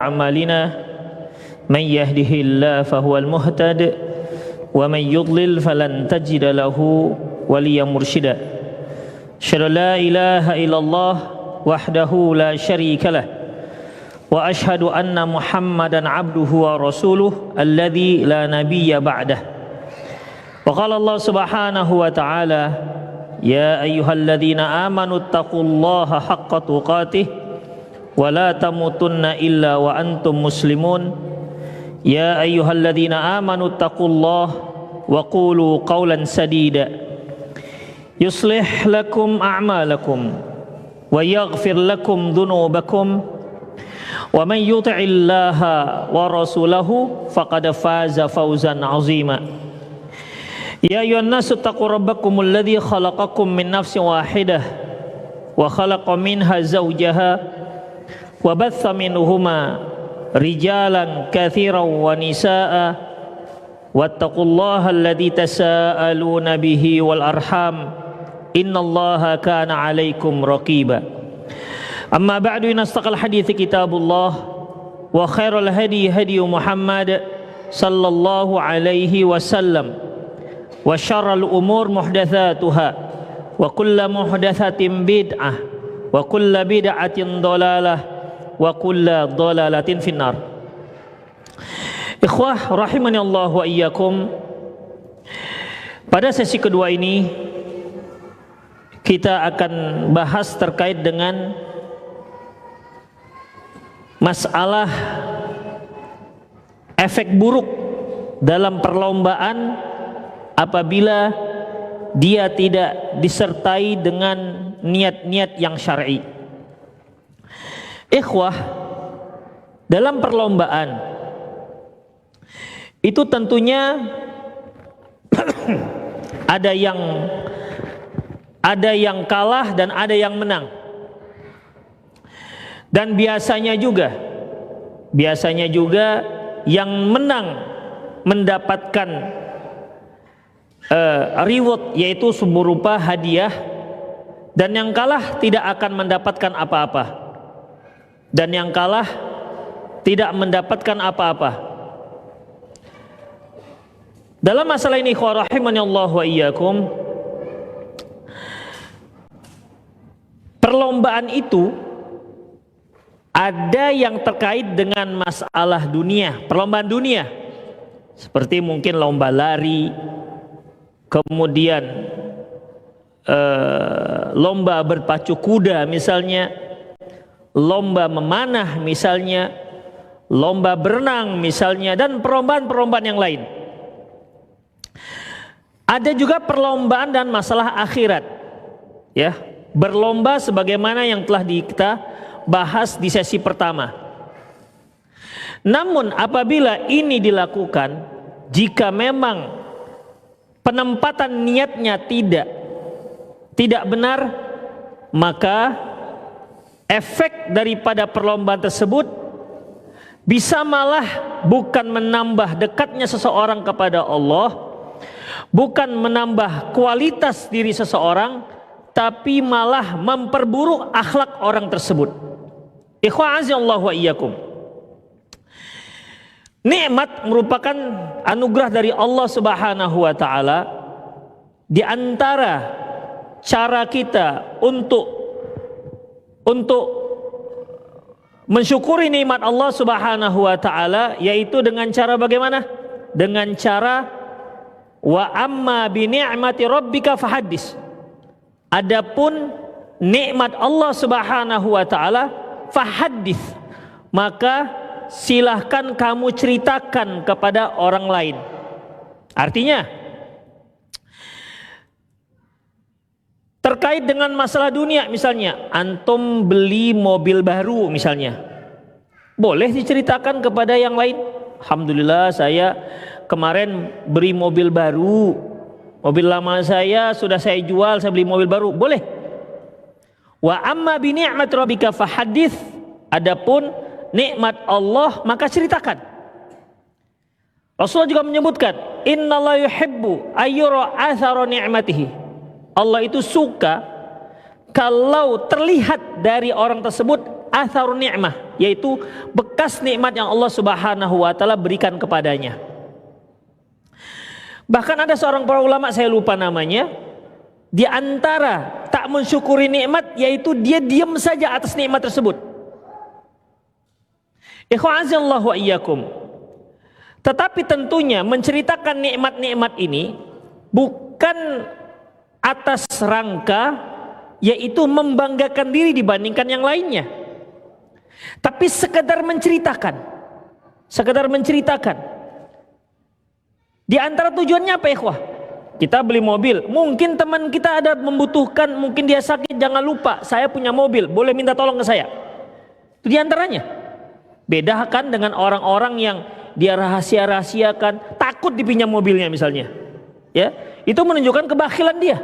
أعمالنا من يهده الله فهو المهتد ومن يضلل فلن تجد له وليا مرشدا أشهد أن لا إله إلا الله وحده لا شريك له وأشهد أن محمدا عبده ورسوله الذي لا نبي بعده وقال الله سبحانه وتعالى يا أيها الذين آمنوا اتقوا الله حق تقاته ولا تموتن إلا وأنتم مسلمون يا أيها الذين آمنوا اتقوا الله وقولوا قولا سديدا يصلح لكم أعمالكم ويغفر لكم ذنوبكم ومن يطع الله ورسوله فقد فاز فوزا عظيما يا أيها الناس اتقوا ربكم الذي خلقكم من نفس واحدة وخلق منها زوجها وبث منهما رجالا كثيرا ونساء واتقوا الله الذي تساءلون به والأرحام إن الله كان عليكم رقيبا أما بعد إن أصدق الحديث كتاب الله وخير الهدي هدي محمد صلى الله عليه وسلم وشر الأمور محدثاتها وكل محدثة بدعة وكل بدعة ضلالة wa kulla dhalalatin finnar. Ikhwah rahimani Allah wa iyyakum. Pada sesi kedua ini kita akan bahas terkait dengan masalah efek buruk dalam perlombaan apabila dia tidak disertai dengan niat-niat yang syar'i. Ikhwah, dalam perlombaan itu tentunya ada yang kalah dan ada yang menang. Dan biasanya juga yang menang mendapatkan reward, yaitu berupa hadiah, dan yang kalah tidak akan mendapatkan apa-apa. Dan yang kalah tidak mendapatkan apa-apa. Dalam masalah ini ikhwah rahimani Allah wa iyyakum, perlombaan itu ada yang terkait dengan masalah dunia, perlombaan dunia, seperti mungkin lomba lari, kemudian lomba berpacu kuda misalnya, lomba memanah misalnya, lomba berenang misalnya, dan perlombaan-perlombaan yang lain. Ada juga perlombaan dan masalah akhirat, ya, berlomba sebagaimana yang telah kita bahas di sesi pertama. Namun apabila ini dilakukan, jika memang penempatan niatnya tidak benar, maka efek daripada perlombaan tersebut bisa malah bukan menambah dekatnya seseorang kepada Allah, bukan menambah kualitas diri seseorang, tapi malah memperburuk akhlak orang tersebut. Ikhwan azza wa iyyakum. Nikmat merupakan anugerah dari Allah Subhanahu wa taala. Di antara cara kita untuk mensyukuri nikmat Allah Subhanahu wa taala, yaitu dengan cara bagaimana? Dengan cara wa amma bi ni'mati rabbika fahaddis. Adapun nikmat Allah Subhanahu wa taala fahaddis, maka silahkan kamu ceritakan kepada orang lain. Artinya terkait dengan masalah dunia, misalnya antum beli mobil baru misalnya, boleh diceritakan kepada yang lain. Alhamdulillah saya kemarin beli mobil baru, mobil lama saya sudah saya jual, saya beli mobil baru, boleh. Wa amma bi ni'mat rabbika fahaddits, adapun nikmat Allah maka ceritakan. Rasulullah juga menyebutkan innallaha yuhibbu ayyura athara ni'matihi. Allah itu suka kalau terlihat dari orang tersebut atharun ni'mah, yaitu bekas nikmat yang Allah Subhanahu wa taala berikan kepadanya. Bahkan ada seorang para ulama, saya lupa namanya, di antara tak mensyukuri nikmat yaitu dia diam saja atas nikmat tersebut. Ikhwa'azallahu wa iyyakum. Tetapi tentunya menceritakan nikmat-nikmat ini bukan atas rangka yaitu membanggakan diri dibandingkan yang lainnya, tapi sekedar menceritakan. Di antara tujuannya apa ikhwah? Kita beli mobil, mungkin teman kita ada membutuhkan, mungkin dia sakit, jangan lupa saya punya mobil, boleh minta tolong ke saya. Itu di antaranya. Bedakan dengan orang-orang yang dia rahasia-rahasiakan, takut dipinjam mobilnya misalnya. Ya, itu menunjukkan kebakhilan dia.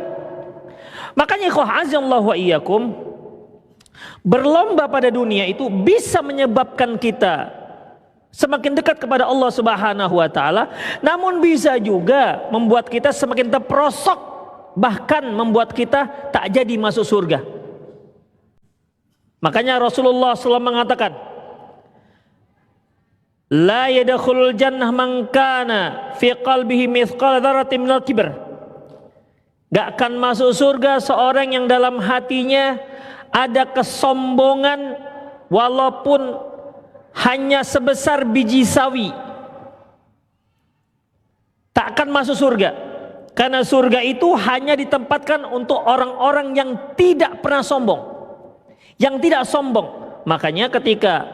Makanya ikhwah azallahu wa iyyakum, berlomba pada dunia itu bisa menyebabkan kita semakin dekat kepada Allah Subhanahu wa taala, namun bisa juga membuat kita semakin terperosok, bahkan membuat kita tak jadi masuk surga. Makanya Rasulullah SAW mengatakan, la yadkhulul jannah man kana fi qalbihi mithqal dzarratin minal kibr. Gak akan masuk surga seorang yang dalam hatinya ada kesombongan walaupun hanya sebesar biji sawi. Tak akan masuk surga. Karena surga itu hanya ditempatkan untuk orang-orang yang tidak pernah sombong, yang tidak sombong. Makanya ketika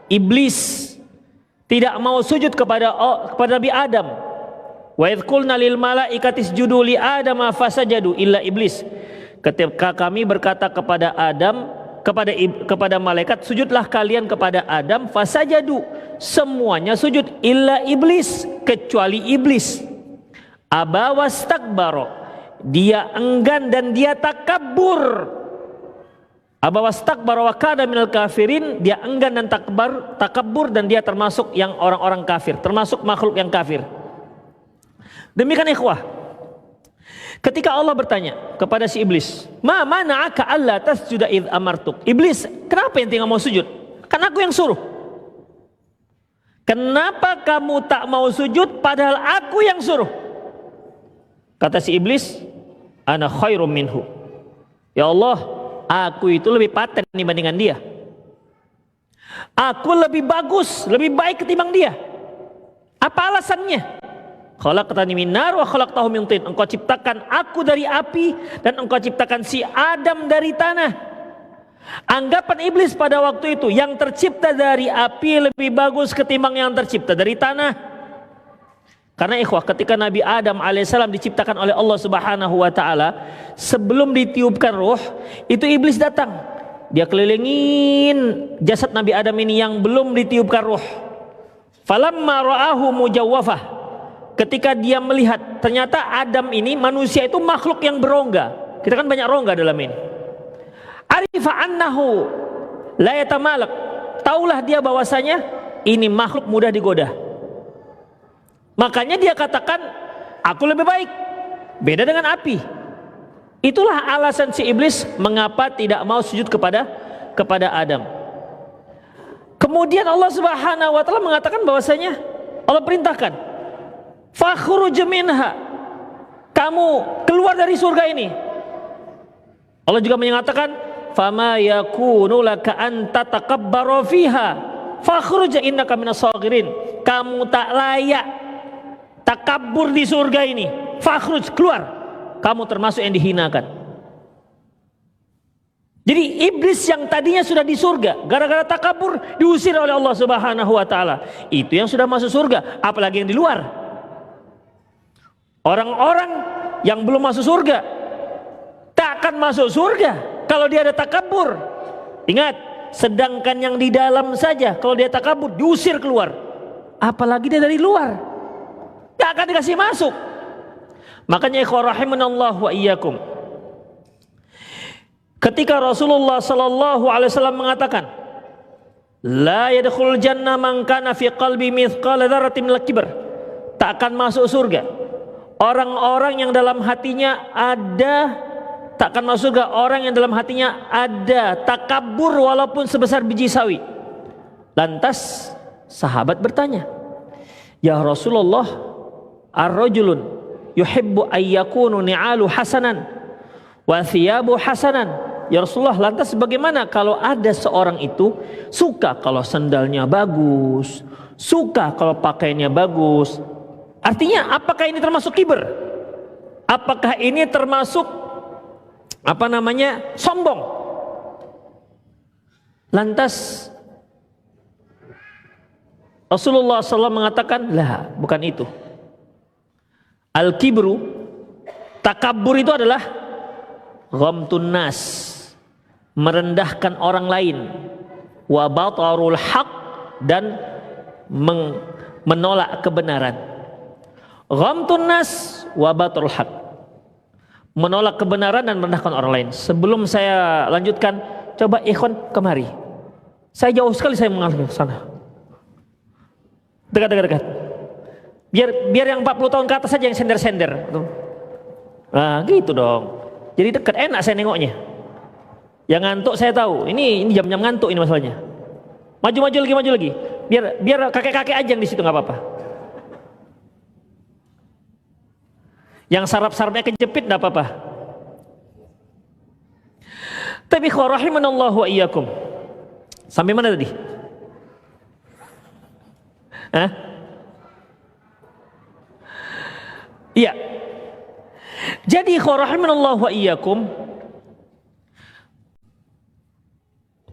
iblis tidak mau sujud kepada Nabi Adam, wa idz qulna lil malaikati isjudu li adama fasajadu illa iblis. Ketika kami berkata kepada Adam, kepada malaikat, sujudlah kalian kepada Adam, fasajadu, semuanya sujud, illa iblis, kecuali iblis. Aba wastakbaro, dia enggan dan dia takabur. Aba wastakbaro wa kana minal kafirin, dia enggan dan takabur dan dia termasuk yang orang-orang kafir, termasuk makhluk yang kafir. Demikian ikhwah, ketika Allah bertanya kepada si iblis, ma mana'aka alla tasjuda id amartuk. Iblis, kenapa ente nggak mau sujud? Kan aku yang suruh. Kenapa kamu tak mau sujud padahal aku yang suruh? Kata si iblis, ana khairum minhu. Ya Allah, aku itu lebih paten dibandingkan dia. Aku lebih bagus, lebih baik ketimbang dia. Apa alasannya? Khalaqtani min nar wa khalaqtahu min tin. Engkau ciptakan aku dari api dan engkau ciptakan si Adam dari tanah. Anggapan iblis pada waktu itu, yang tercipta dari api lebih bagus ketimbang yang tercipta dari tanah. Karena ikhwah, ketika Nabi Adam alaihissalam diciptakan oleh Allah Subhanahu wa taala, sebelum ditiupkan ruh, itu iblis datang. Dia kelilingin jasad Nabi Adam ini yang belum ditiupkan ruh. Falamma ra'ahu mujawwafah, ketika dia melihat ternyata Adam ini, manusia itu makhluk yang berongga. Kita kan banyak rongga dalam ini. Arifa annahu la yatamalak, taulah dia bahwasanya ini makhluk mudah digoda. Makanya dia katakan, aku lebih baik, beda dengan api. Itulah alasan si iblis mengapa tidak mau sujud kepada Adam. Kemudian Allah Subhanahu wa taala mengatakan bahwasanya, Allah perintahkan, fakhruj minha, kamu keluar dari surga ini. Allah juga menyatakan, fama yakunu laka an tatakabbaru fiha fakhruj innaka minas saghirin. Kamu tak layak takabur di surga ini. Fakhruj, keluar, kamu termasuk yang dihinakan. Jadi iblis yang tadinya sudah di surga, gara-gara takabur diusir oleh Allah Subhanahu wa taala. Itu yang sudah masuk surga, apalagi yang di luar. Orang-orang yang belum masuk surga tak akan masuk surga kalau dia ada takabur. Ingat, sedangkan yang di dalam saja kalau dia takabur diusir keluar, apalagi dia dari luar, tak akan dikasih masuk. Makanya ikhwah rahimanallah wa iyyakum, ketika Rasulullah sallallahu alaihi wasallam mengatakan, la yadkhulul jannah man kana fi qalbi mithqala dzarratin minal kibr, tak akan masuk surga orang-orang yang dalam hatinya ada, tak akan masuk surga orang yang dalam hatinya ada takabur walaupun sebesar biji sawi. Lantas sahabat bertanya, "Ya Rasulullah, ar-rajulun yuhibbu ayyakunu ni'alu hasanan wa thiyabu hasanan." Ya Rasulullah, lantas bagaimana kalau ada seorang itu suka kalau sendalnya bagus, suka kalau pakaiannya bagus? Artinya apakah ini termasuk kiber? Apakah ini termasuk sombong? Lantas Rasulullah SAW mengatakan, lah, bukan itu. Al-kibru, takabur itu adalah ghamtun nas, merendahkan orang lain, wa batarul haq, dan menolak kebenaran. Ghamtun nas wa batarul haq, menolak kebenaran dan merendahkan orang lain. Sebelum saya lanjutkan, coba ikhwan kemari. Saya jauh sekali saya mengalami ke sana. Dekat. Biar yang 40 tahun ke atas saja yang sender-sender. Nah, gitu dong. Jadi dekat, enak saya nengoknya. Yang ngantuk saya tahu. Ini jam-jam ngantuk ini masalahnya. Maju lagi. Biar kakek-kakek aja yang di situ, nggak apa-apa. Yang sarap-sarapnya kejepit nggak apa-apa. Tapi rahimanallahu wa iyyakum. Sampai mana tadi? Iya. Jadi rahimanallahu wa iyyakum,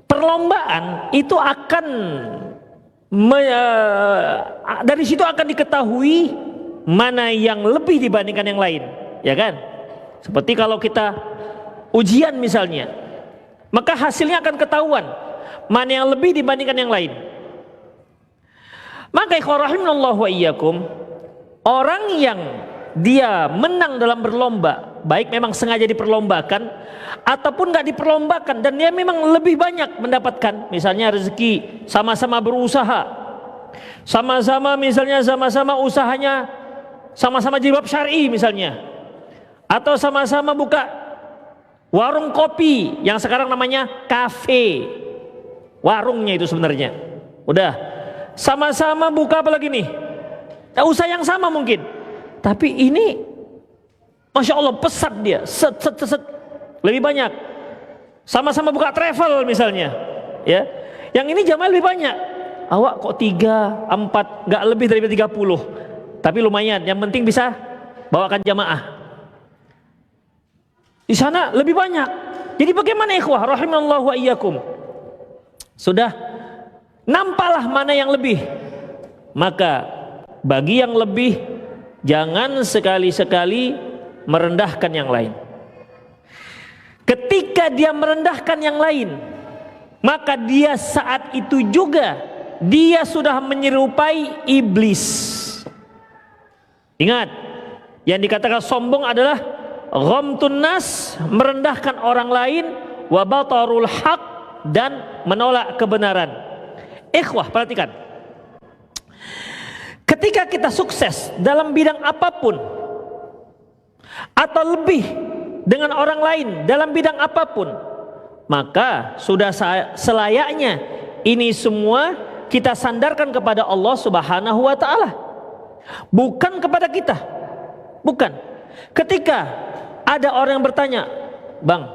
perlombaan itu akan dari situ akan diketahui mana yang lebih dibandingkan yang lain, ya kan? Seperti kalau kita ujian misalnya, maka hasilnya akan ketahuan mana yang lebih dibandingkan yang lain. Maka rahimanallahu wa iyyakum, orang yang dia menang dalam berlomba, baik memang sengaja diperlombakan ataupun nggak diperlombakan, dan dia memang lebih banyak mendapatkan, misalnya rezeki, sama-sama berusaha, sama-sama usahanya sama-sama jilbab syar'i misalnya, atau sama-sama buka warung kopi yang sekarang namanya kafe, warungnya itu sebenarnya udah sama-sama buka apa lagi nih, usaha yang sama mungkin, tapi ini Masya Allah pesat dia, set lebih banyak. Sama-sama buka travel misalnya, ya, yang ini jamaah lebih banyak. Awak kok 3, 4, nggak lebih dari 30, tapi lumayan, yang penting bisa bawakan jamaah. Di sana lebih banyak. Jadi bagaimana ikhwah rahimanallahu wa iyyakum? Sudah nampaklah mana yang lebih. Maka bagi yang lebih, jangan sekali-sekali merendahkan yang lain. Ketika dia merendahkan yang lain, maka dia saat itu juga dia sudah menyerupai iblis. Ingat, yang dikatakan sombong adalah ghamtun nas, merendahkan orang lain, wa batarul haq, dan menolak kebenaran. Ikhwah, perhatikan. Ketika kita sukses dalam bidang apapun, atau lebih dengan orang lain dalam bidang apapun, maka sudah selayaknya ini semua kita sandarkan kepada Allah Subhanahu wa ta'ala, bukan kepada kita. Bukan. Ketika ada orang yang bertanya, "Bang,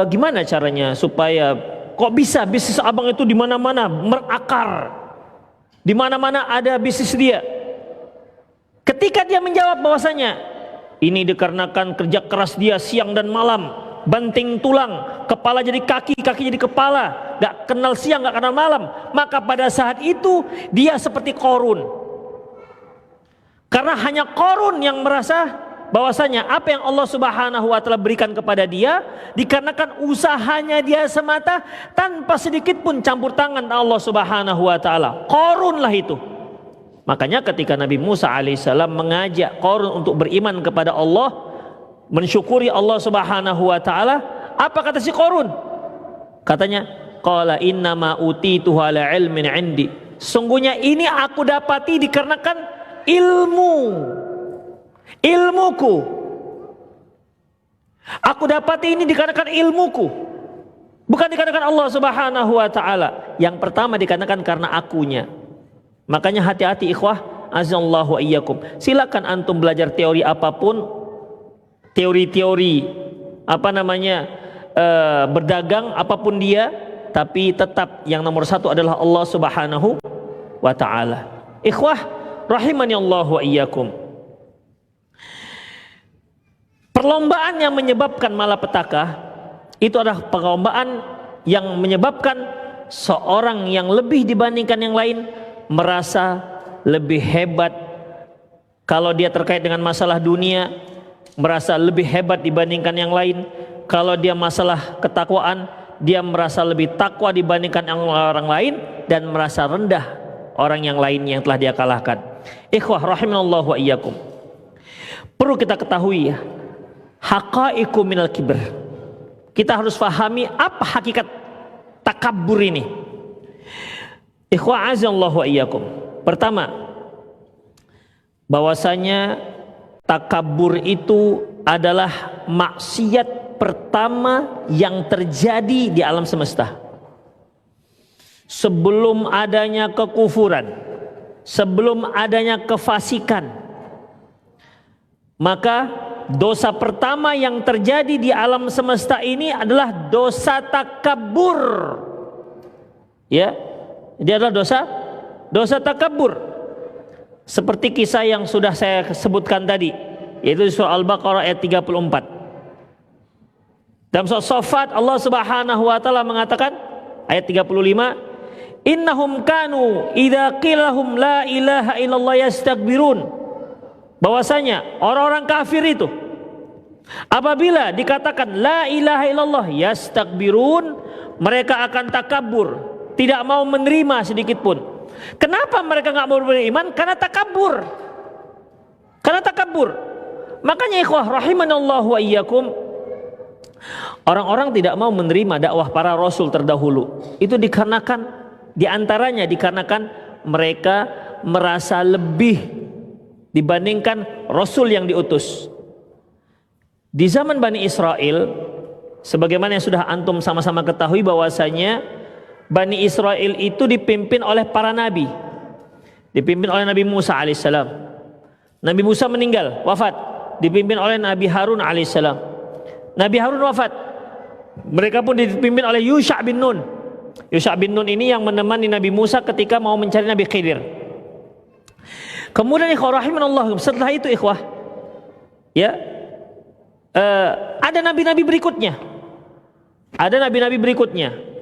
gimana caranya supaya kok bisa bisnis abang itu di mana-mana merakar, di mana-mana ada bisnis dia?" Ketika dia menjawab bahwasanya ini dikarenakan kerja keras dia siang dan malam, banting tulang, kepala jadi kaki, kaki jadi kepala, gak kenal siang, gak kenal malam, maka pada saat itu dia seperti Qarun. Karena hanya Qarun yang merasa bahwasanya apa yang Allah Subhanahu wa ta'ala berikan kepada dia dikarenakan usahanya dia semata, tanpa sedikit pun campur tangan Allah Subhanahu wa ta'ala. Qarun lah itu. Makanya ketika Nabi Musa alaihissalam mengajak Qarun untuk beriman kepada Allah, mensyukuri Allah Subhanahu wa ta'ala, apa kata si Qarun? Katanya, qala innama utituhu ala ilmin indi, sungguhnya ini aku dapati dikarenakan ilmuku. Aku dapati ini dikarenakan ilmuku. Bukan dikarenakan Allah Subhanahu wa taala. Yang pertama dikarenakan karena akunya. Makanya hati-hati ikhwah, azallahu wa iyyakum. Silakan antum belajar teori apapun, teori-teori berdagang apapun dia, tapi tetap yang nomor satu adalah Allah Subhanahu wa taala. Ikhwah rahimani Allah wa iyyakum. Perlombaan yang menyebabkan malapetaka itu adalah perlombaan yang menyebabkan seorang yang lebih dibandingkan yang lain merasa lebih hebat. Kalau dia terkait dengan masalah dunia, merasa lebih hebat dibandingkan yang lain. Kalau dia masalah ketakwaan, dia merasa lebih takwa dibandingkan orang lain, dan merasa rendah orang yang lain yang telah dia kalahkan. Ikhwah rahimanallahu wa iyyakum. Perlu kita ketahui ya, haqaiqu minal kibr. Kita harus fahami apa hakikat takabur ini. Ikhwah azallahu wa iyyakum. Pertama, bahwasanya takabur itu adalah maksiat pertama yang terjadi di alam semesta. Sebelum adanya kekufuran, sebelum adanya kefasikan, maka dosa pertama yang terjadi di alam semesta ini adalah dosa takabur. Ya, dia adalah dosa takabur. Seperti kisah yang sudah saya sebutkan tadi, yaitu surah Al-Baqarah ayat 34. Dalam surah Shaffat Allah Subhanahu wa taala mengatakan ayat 35, innahum kanu idza qila lahum la ilaha illallah yastakbirun. Bahwasanya orang-orang kafir itu apabila dikatakan la ilaha illallah yastakbirun, mereka akan takabur, tidak mau menerima sedikit pun. Kenapa mereka nggak mau beriman? Karena takabur. Karena takabur. Makanya ikhwah rahimanallahu wa iyyakum, orang-orang tidak mau menerima dakwah para rasul terdahulu. Itu dikarenakan, diantaranya dikarenakan mereka merasa lebih dibandingkan rasul yang diutus. Di zaman Bani Israel, sebagaimana yang sudah antum sama-sama ketahui, bahwasanya Bani Israel itu dipimpin oleh para nabi. Dipimpin oleh Nabi Musa alaihissalam. Nabi Musa meninggal, wafat, dipimpin oleh Nabi Harun alaihissalam. Nabi Harun wafat, mereka pun dipimpin oleh Yusha bin Nun. Yusha bin Nun ini yang menemani Nabi Musa ketika mau mencari Nabi Khidir. Kemudian ikhwah rahimanallah, setelah itu ikhwah ya, ada nabi-nabi berikutnya. Ada nabi-nabi berikutnya.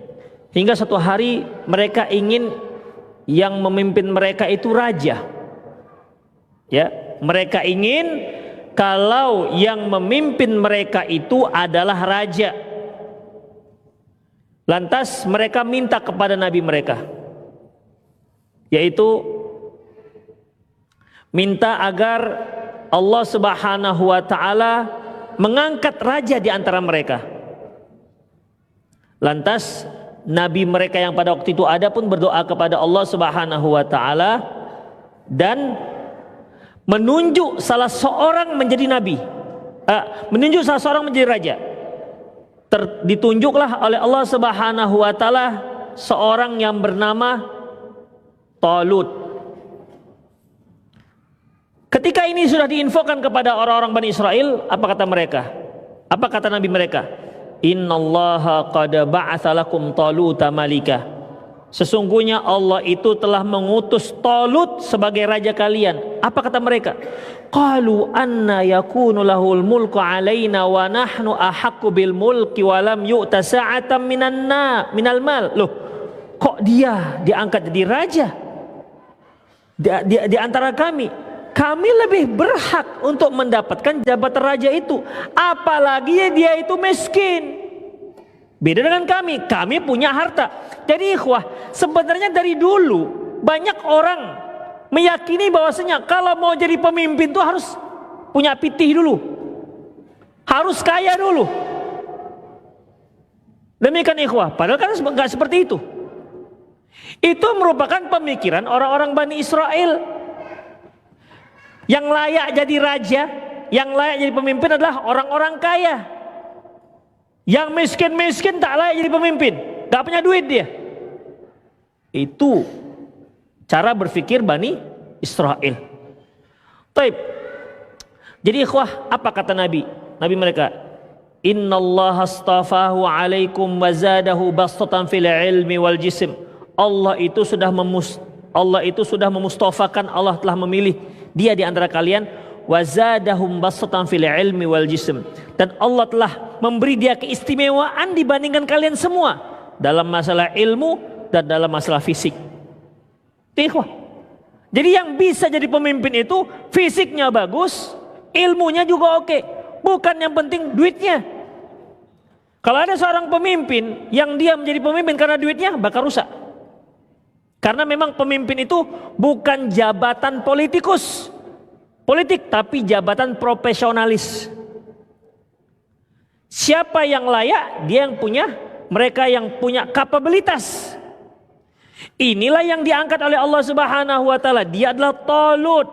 Hingga satu hari mereka ingin yang memimpin mereka itu raja. Ya, mereka ingin kalau yang memimpin mereka itu adalah raja. Lantas mereka minta kepada nabi mereka, yaitu minta agar Allah Subhanahu wa taala mengangkat raja di antara mereka. Lantas nabi mereka yang pada waktu itu ada pun berdoa kepada Allah Subhanahu wa taala dan menunjuk salah seorang menjadi nabi. Menunjuk salah seorang menjadi raja. Ditunjuklah oleh Allah Subhanahu wa taala seorang yang bernama Talut. Ketika ini sudah diinfokan kepada orang-orang Bani Israel, apa kata mereka? Apa kata nabi mereka? Innallaha qad ba'atsa lakum Taluta malika. Sesungguhnya Allah itu telah mengutus Talut sebagai raja kalian. Apa kata mereka? Qalu anna yakunu lahul mulku alaina wa nahnu ahaqqu bil mulki wa lam yu'ta sa'atan minal mal. Loh, kok dia diangkat jadi raja? Di antara kami lebih berhak untuk mendapatkan jabatan raja itu, apalagi dia itu miskin. Beda dengan kami punya harta. Jadi ikhwah, sebenarnya dari dulu banyak orang meyakini bahwasanya kalau mau jadi pemimpin tuh harus punya pitih dulu, harus kaya dulu. Demikian ikhwah, padahal kan nggak seperti itu. Itu merupakan pemikiran orang-orang Bani Israel. Yang layak jadi raja, yang layak jadi pemimpin adalah orang-orang kaya. Yang miskin-miskin tak layak jadi pemimpin, gak punya duit dia. Itu cara berpikir Bani Israel. Taib. Jadi ikhwah, apa kata Nabi? Nabi mereka, Innallaha astafahu alaikum wa zadahu bastatan fil ilmi wal jism. Allah itu sudah memustafakan, Allah telah memilih dia di antara kalian, wa zadahum bastatan fil ilmi wal jism, dan Allah telah memberi dia keistimewaan dibandingkan kalian semua dalam masalah ilmu dan dalam masalah fisik. Ikhwah. Jadi yang bisa jadi pemimpin itu fisiknya bagus, ilmunya juga oke. Bukan yang penting duitnya. Kalau ada seorang pemimpin yang dia menjadi pemimpin karena duitnya, bakal rusak. Karena memang pemimpin itu bukan jabatan politik, tapi jabatan profesionalis. Siapa yang layak? Dia yang punya, mereka yang punya kapabilitas. Inilah yang diangkat oleh Allah Subhanahu wa taala. Dia adalah Talut.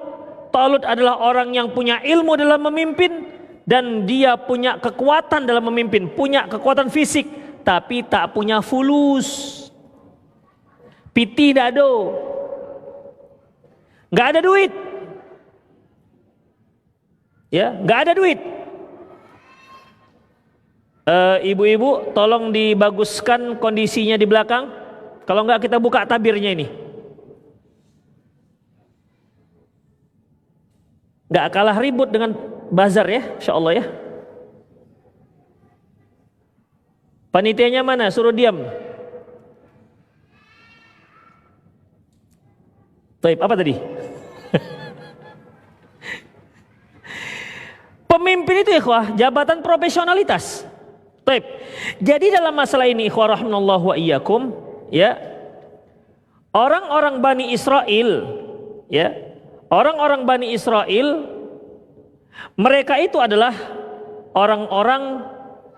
Talut adalah orang yang punya ilmu dalam memimpin dan dia punya kekuatan dalam memimpin, punya kekuatan fisik tapi tak punya fulus. Piti dado. Enggak ada duit. Ya, enggak ada duit. Ibu-ibu tolong dibaguskan kondisinya di belakang. Kalau enggak kita buka tabirnya ini. Enggak kalah ribut dengan bazar ya, insyaallah ya. Panitianya mana? Suruh diam. Baik, apa tadi? Pemimpin itu ikhwah, jabatan profesionalitas. Baik. Jadi dalam masalah ini ikhwah rahimanallahu wa iyyakum, ya. Orang-orang Bani Israel, ya. Orang-orang Bani Israel mereka itu adalah orang-orang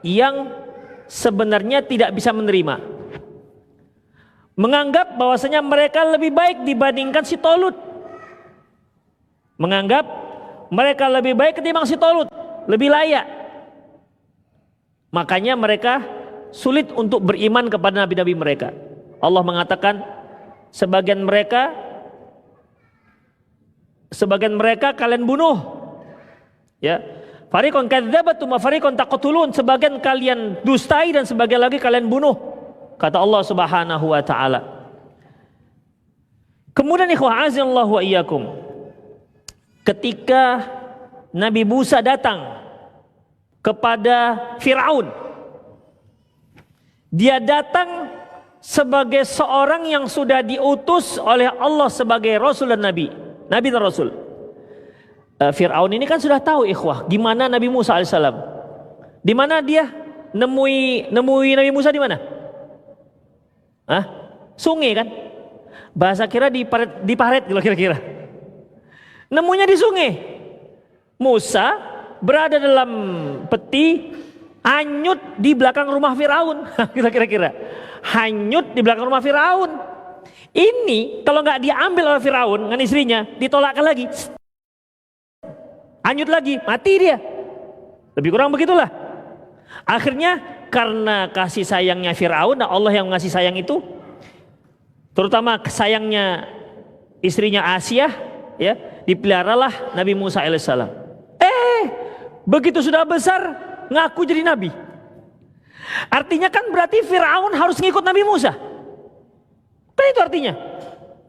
yang sebenarnya tidak bisa menerima. Menganggap bahwasanya mereka lebih baik dibandingkan si Talut. Menganggap mereka lebih baik ketimbang si Talut, lebih layak. Makanya mereka sulit untuk beriman kepada nabi-nabi mereka. Allah mengatakan sebagian mereka kalian bunuh. Ya. Fariqon kadzabatum wa fariqon taqtulun, sebagian kalian dustai dan sebagian lagi kalian bunuh, kata Allah Subhanahu wa taala. Kemudian ikhwah azallahu wa iyyakum, ketika Nabi Musa datang kepada Firaun, dia datang sebagai seorang yang sudah diutus oleh Allah sebagai rasul dan nabi dan rasul. Fir'aun ini kan sudah tahu ikhwah gimana Nabi Musa alaihissalam. Di mana dia nemui Nabi Musa di mana? Sungai kan? Bahasa kira di paret kira-kira. Nemunya di sungai. Musa berada dalam peti, hanyut di belakang rumah Fir'aun. Kira-kira hanyut di belakang rumah Fir'aun. Ini kalau nggak diambil oleh Fir'aun dengan istrinya, ditolakkan lagi. Hanyut lagi, mati dia. Lebih kurang begitulah. Akhirnya karena kasih sayangnya Fir'aun, Allah yang ngasih sayang itu, terutama sayangnya istrinya Asia, ya, dipeliharalah Nabi Musa alaihissalam. Begitu sudah besar ngaku jadi nabi. Artinya kan berarti Fir'aun harus ngikut Nabi Musa. Kan itu artinya.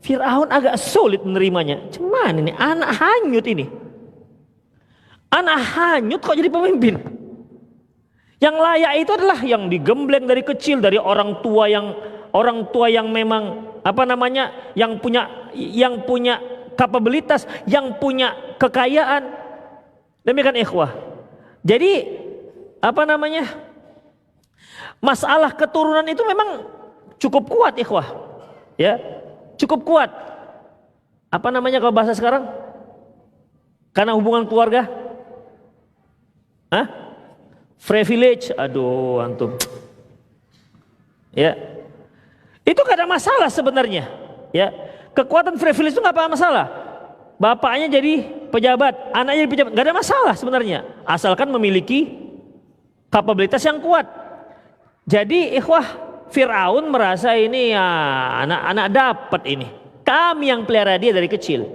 Fir'aun agak sulit menerimanya. Cuman ini anak hanyut ini. Anak hanyut kok jadi pemimpin? Yang layak itu adalah yang digembleng dari kecil, dari orang tua yang memang yang punya kapabilitas, yang punya kekayaan. Demikian ikhwah. Jadi masalah keturunan itu memang cukup kuat ikhwah. Ya, cukup kuat. Kalau bahasa sekarang? Karena hubungan keluarga. Privilege, aduh antum. Ya, itu gak ada masalah sebenarnya. Ya, kekuatan privilege itu gak apa masalah. Bapaknya jadi pejabat, anaknya jadi pejabat, gak ada masalah sebenarnya. Asalkan memiliki kapabilitas yang kuat. Jadi ikhwah, Fir'aun merasa ini ya anak-anak dapat ini. Kami yang pelihara dia dari kecil.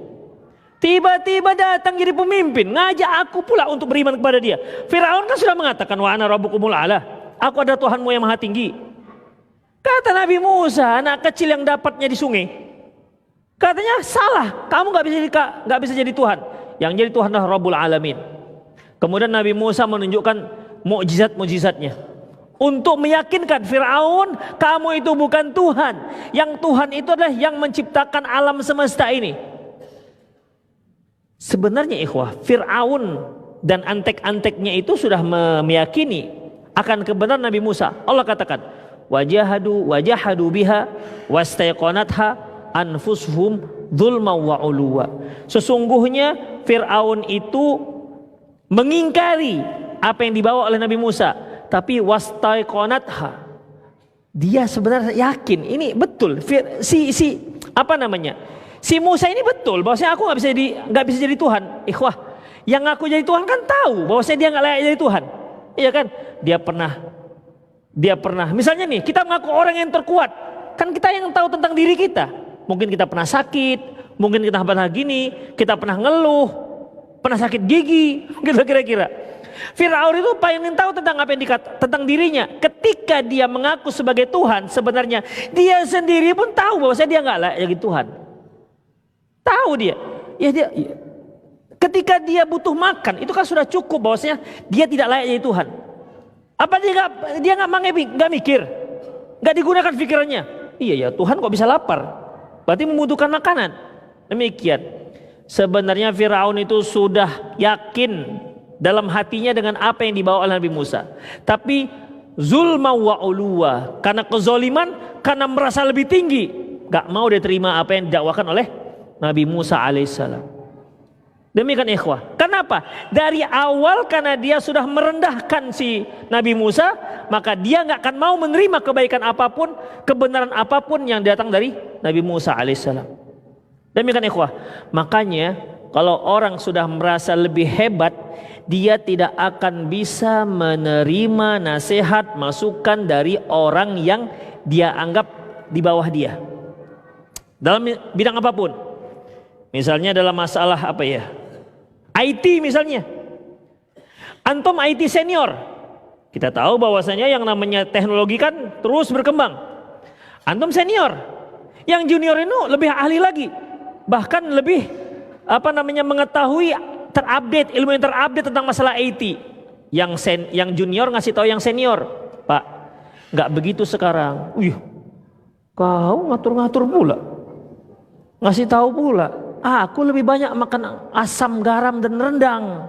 Tiba-tiba datang jadi pemimpin, ngajak aku pula untuk beriman kepada dia. Fir'aun kan sudah mengatakan wa ana rabbukumul a'la. Aku adalah Tuhanmu yang maha tinggi. Kata Nabi Musa, anak kecil yang dapatnya di sungai, katanya salah, kamu nggak bisa jadi Tuhan. Yang jadi Tuhan adalah Rabbul Alamin. Kemudian Nabi Musa menunjukkan mukjizat-mukjizatnya untuk meyakinkan Fir'aun, kamu itu bukan Tuhan. Yang Tuhan itu adalah yang menciptakan alam semesta ini. Sebenarnya ikhwah, Fir'aun dan antek-anteknya itu sudah meyakini akan kebenaran Nabi Musa. Allah katakan, wajahadu biha wastaiqanatha anfusuhum dzulma wa uluwa. Sesungguhnya Fir'aun itu mengingkari apa yang dibawa oleh Nabi Musa, tapi wastaiqanatha, dia sebenarnya yakin ini betul. Si Musa ini betul bahwasanya aku nggak bisa jadi Tuhan. Ikhwah, yang aku jadi Tuhan kan tahu bahwasanya dia nggak layak jadi Tuhan. Iya kan? Dia pernah. Misalnya nih, kita mengaku orang yang terkuat, kan kita yang tahu tentang diri kita. Mungkin kita pernah sakit, mungkin kita pernah gini, kita pernah ngeluh, pernah sakit gigi, gitu kira-kira. Fir'aun itu paling tahu tentang apa yang tentang dirinya. Ketika dia mengaku sebagai Tuhan, sebenarnya dia sendiri pun tahu bahwasanya dia nggak layak jadi Tuhan. Tahu dia. Ketika dia butuh makan, itu kan sudah cukup bahwasanya dia tidak layak jadi Tuhan. Apa dia nggak mikir, nggak digunakan pikirannya? Iya ya, Tuhan kok bisa lapar? Berarti membutuhkan makanan. Demikian. Sebenarnya Fir'aun itu sudah yakin dalam hatinya dengan apa yang dibawa oleh Nabi Musa. Tapi zulma wa uluwa, karena kezoliman, karena merasa lebih tinggi, nggak mau dia terima apa yang didakwakan oleh Nabi Musa alaihissalam. Demikian ikhwah. Kenapa? Dari awal karena dia sudah merendahkan si Nabi Musa, maka dia nggak akan mau menerima kebaikan apapun, kebenaran apapun yang datang dari Nabi Musa alaihissalam. Demikian ikhwah. Makanya kalau orang sudah merasa lebih hebat, dia tidak akan bisa menerima nasihat, masukan dari orang yang dia anggap di bawah dia. Dalam bidang apapun. Misalnya dalam masalah apa ya? IT misalnya. Antum IT senior. Kita tahu bahwasanya yang namanya teknologi kan terus berkembang. Antum senior. Yang junior itu lebih ahli lagi. Bahkan lebih mengetahui terupdate, ilmu yang terupdate tentang masalah IT. Yang junior ngasih tahu yang senior, Pak, nggak begitu sekarang. Kau ngatur-ngatur pula, ngasih tahu pula. Aku lebih banyak makan asam, garam dan rendang.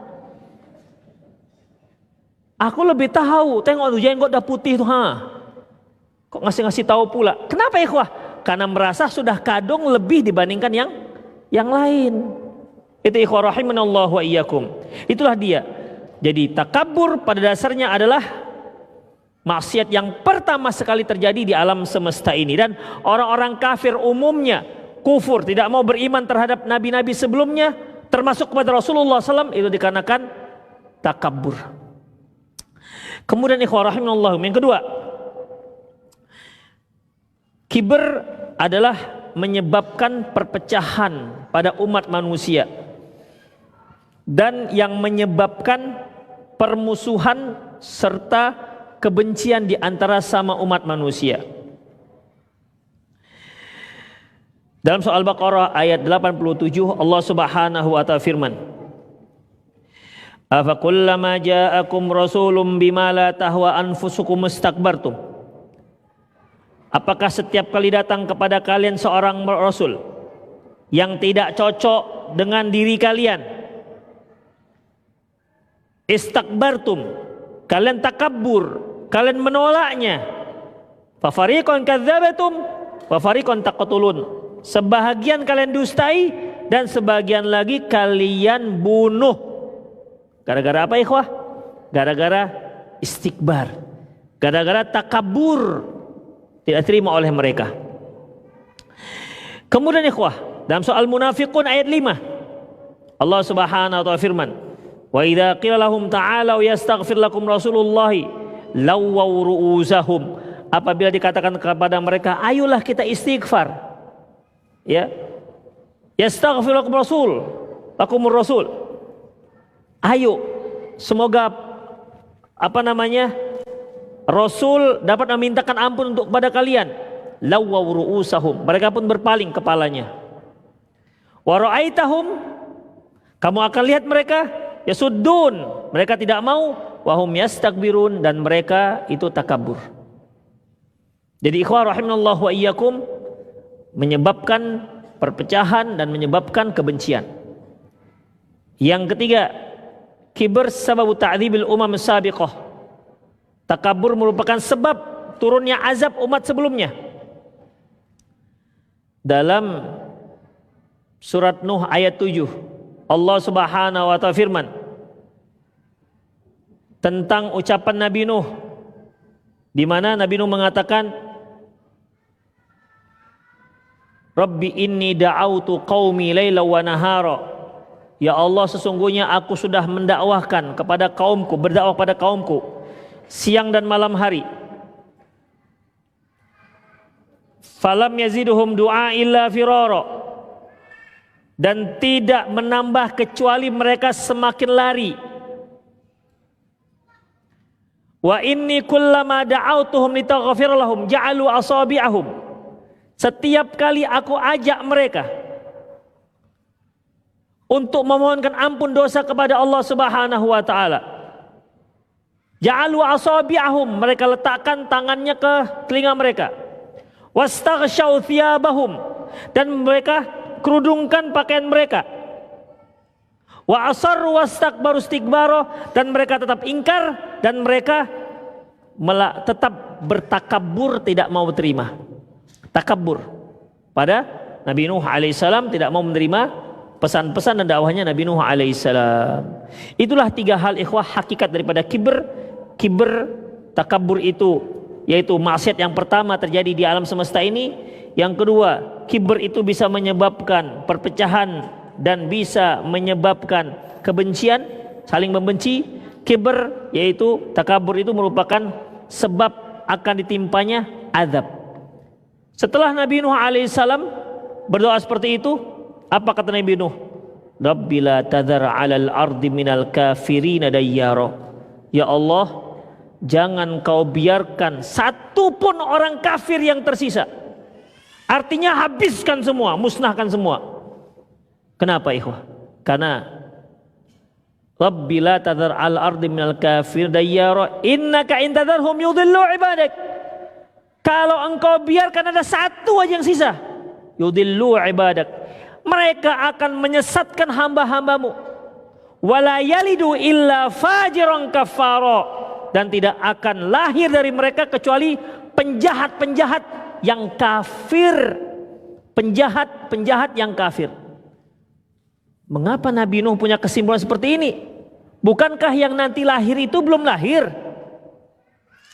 Aku lebih tahu. Tengok tuh jenggot dah putih tuh, kok ngasih tahu pula. Kenapa ikhwah? Karena merasa sudah kadung lebih dibandingkan yang lain. Itu ikhwah rahimanallahu wa iyyakum. Itulah dia. Jadi takabur pada dasarnya adalah maksiat yang pertama sekali terjadi di alam semesta ini. Dan orang-orang kafir umumnya kufur, tidak mau beriman terhadap nabi-nabi sebelumnya, termasuk kepada Rasulullah SAW, itu dikarenakan takabur. Kemudian ikhwah rahimanallahu, yang kedua, kiber adalah menyebabkan perpecahan pada umat manusia dan yang menyebabkan permusuhan serta kebencian di antara sama umat manusia. Dalam surah Al-Baqarah ayat 87 Allah Subhanahu wa taala firman, "Afa kullama ja'akum rasulun bima la tahwa anfusukum istakbartum?" Apakah setiap kali datang kepada kalian seorang rasul yang tidak cocok dengan diri kalian, istakbartum, kalian takabur, kalian menolaknya, fa fariqan kadzabatum wa fariqan taqtulun, sebahagian kalian dustai dan sebagian lagi kalian bunuh. Gara-gara apa ikhwah? Gara-gara istikbar, gara-gara takabur, tidak terima oleh mereka. Kemudian ikhwah, dalam soal munafiqun ayat 5 Allah Subhanahu wa taala firman, wa idza qila lahum ta'alu yastaghfir lakum rasulullah lawaw ru'usahum. Apabila dikatakan kepada mereka, ayolah kita istighfar, ya, yastaghfir lakumur rasul, ayo, semoga Rasul dapat memintakan ampun untuk kepada kalian. Lawaw ru'usahum, mereka pun berpaling kepalanya. Wa ra'aitahum, kamu akan lihat mereka yasuddun, mereka tidak mau, wahum yastakbirun, dan mereka itu takabur. Jadi ikhwah rahimanallahu wa iyyakum, menyebabkan perpecahan dan menyebabkan kebencian. Yang ketiga, kibr sababu ta'dzibil umam sabiqah. Takabur merupakan sebab turunnya azab umat sebelumnya. Dalam surat Nuh ayat 7, Allah Subhanahu wa ta'ala firman tentang ucapan Nabi Nuh, di mana Nabi Nuh mengatakan, Rabbi inni da'autu qaumi laila wa nahara. Ya Allah, sesungguhnya aku sudah mendakwahkan kepada kaumku, berdakwah pada kaumku siang dan malam hari. Falam yaziduhum du'a illa firara. Dan tidak menambah kecuali mereka semakin lari. Wa inni kullama da'autuhum litaghfir lahum ja'alu asabi'ahum. Setiap kali aku ajak mereka untuk memohonkan ampun dosa kepada Allah Subhanahu wa taala, ja'alu asabi'ahum, mereka letakkan tangannya ke telinga mereka. Wastaghshaw thiyabahum, dan mereka kerudungkan pakaian mereka. Wa asarru wastakbaru istikbara, dan mereka tetap ingkar dan mereka tetap bertakabur, tidak mau terima. Takabur pada Nabi Nuh alaihissalam, tidak mau menerima pesan-pesan dan dakwahnya Nabi Nuh alaihissalam. Itulah tiga hal ikhwah hakikat daripada kibr. Takabur itu yaitu maksiat yang pertama terjadi di alam semesta ini. Yang kedua, kibr itu bisa menyebabkan perpecahan dan bisa menyebabkan kebencian, saling membenci. Kibr yaitu takabur itu merupakan sebab akan ditimpanya azab. Setelah Nabi Nuh alaihissalam berdoa seperti itu, apa kata Nabi Nuh? Rabbi la tadhar 'alal ardi minal kafirin dayyara. Ya Allah, jangan kau biarkan satu pun orang kafir yang tersisa. Artinya habiskan semua, musnahkan semua. Kenapa ikhwah? Karena Rabbi la tadhar 'alal ardi minal kafirin dayyara innaka in tadharhum yudhillu 'ibadak. Kalau engkau biarkan ada satu aja yang sisa, yudillu ibadak, mereka akan menyesatkan hamba-hambamu. Wala yalidu illa fajiran kafara, dan tidak akan lahir dari mereka kecuali penjahat-penjahat yang kafir. Penjahat-penjahat yang kafir. Mengapa Nabi Nuh punya kesimpulan seperti ini? Bukankah yang nanti lahir itu belum lahir?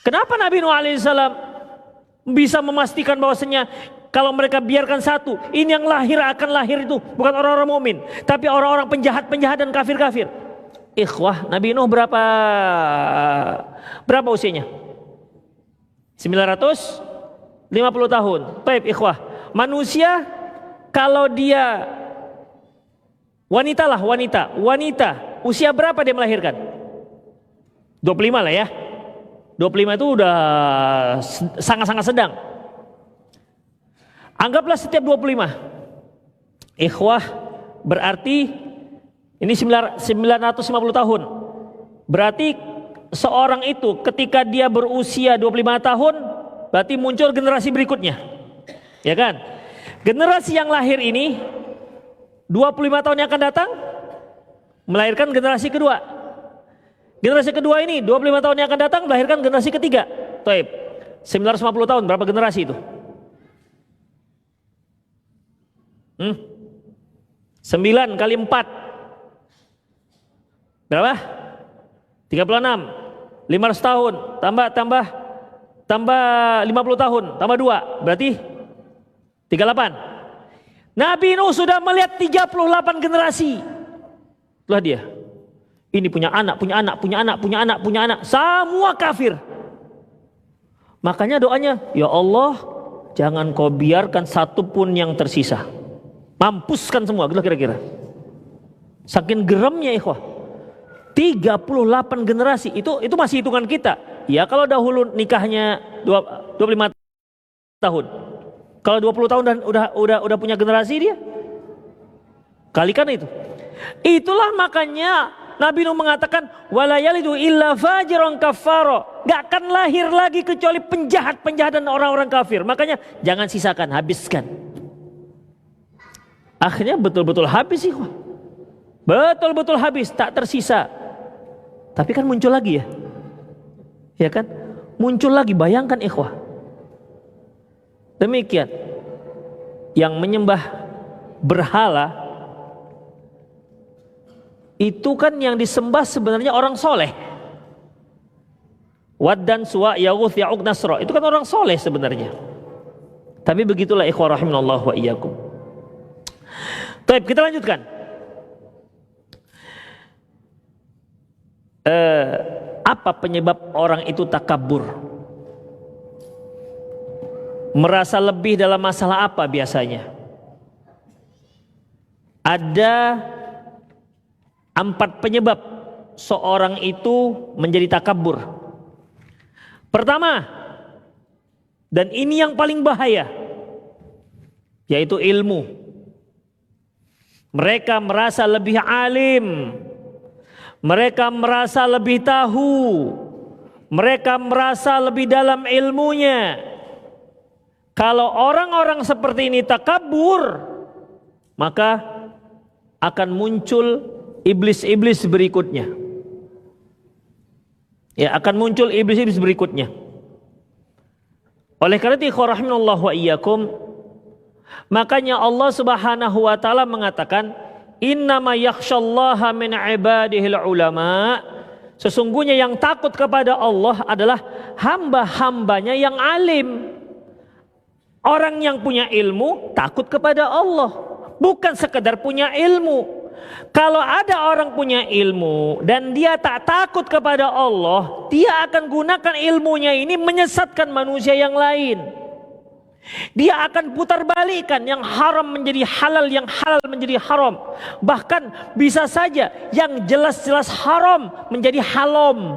Kenapa Nabi Nuh alaihissalam bisa memastikan bahwasanya kalau mereka biarkan satu, ini yang lahir akan lahir itu bukan orang-orang mukmin, tapi orang-orang penjahat-penjahat dan kafir-kafir. Ikhwah, Nabi Nuh berapa usianya? 950 tahun. Baik ikhwah, manusia kalau dia wanita usia berapa dia melahirkan? 25 lah ya. 25 itu udah sangat-sangat sedang. Anggaplah setiap 25. Ikhwah, berarti ini 950 tahun. Berarti seorang itu ketika dia berusia 25 tahun, berarti muncul generasi berikutnya. Ya kan? Generasi yang lahir ini 25 tahun yang akan datang melahirkan generasi kedua. Generasi kedua ini 25 tahun yang akan datang melahirkan generasi ketiga. Taib. 950 tahun berapa generasi itu? 9 kali 4 berapa? 36. 500 tahun tambah 50 tahun tambah 2 berarti 38. Nabi Nuh sudah melihat 38 generasi. Itulah dia. Ini punya anak, semua kafir. Makanya doanya, ya Allah, jangan kau biarkan satu pun yang tersisa. Mampuskan semua, gitu kira-kira. Saking geramnya ikhwah. 38 generasi, itu masih hitungan kita. Ya kalau dahulu nikahnya 25 tahun. Kalau 20 tahun dan udah punya generasi dia. Kalikan itu. Itulah makanya Nabi Nuh mengatakan wala yalidu illa fajiran kafaro. Gak akan lahir lagi kecuali penjahat-penjahat dan orang-orang kafir. Makanya jangan sisakan, habiskan. Akhirnya betul-betul habis sih. Betul-betul habis, tak tersisa. Tapi kan muncul lagi ya. Ya kan? Muncul lagi, bayangkan ikhwah. Demikian. Yang menyembah berhala itu kan yang disembah sebenarnya orang soleh. Wad dan Suwa, Yaghuth, Ya'uq, Nasra, itu kan orang soleh sebenarnya. Tapi begitulah ikhwah rahimanallah wa iyyakum. Baik, kita lanjutkan. Apa penyebab orang itu takabur? Merasa lebih dalam masalah apa biasanya? Ada 4 penyebab seorang itu menjadi takabur. Pertama, dan ini yang paling bahaya, yaitu ilmu. Mereka merasa lebih alim, mereka merasa lebih tahu, mereka merasa lebih dalam ilmunya. Kalau orang-orang seperti ini takabur, maka akan muncul iblis-iblis berikutnya. Ya, akan muncul iblis-iblis berikutnya. Oleh karena itu, rahimanallah wa iyyakum, makanya Allah Subhanahu wa taala mengatakan, "Innama yakhsyallaha min ibadihil ulama." Sesungguhnya yang takut kepada Allah adalah hamba-hambanya yang alim. Orang yang punya ilmu takut kepada Allah, bukan sekedar punya ilmu. Kalau ada orang punya ilmu dan dia tak takut kepada Allah, dia akan gunakan ilmunya ini menyesatkan manusia yang lain. Dia akan putar balikan yang haram menjadi halal, yang halal menjadi haram. Bahkan bisa saja yang jelas-jelas haram menjadi halom.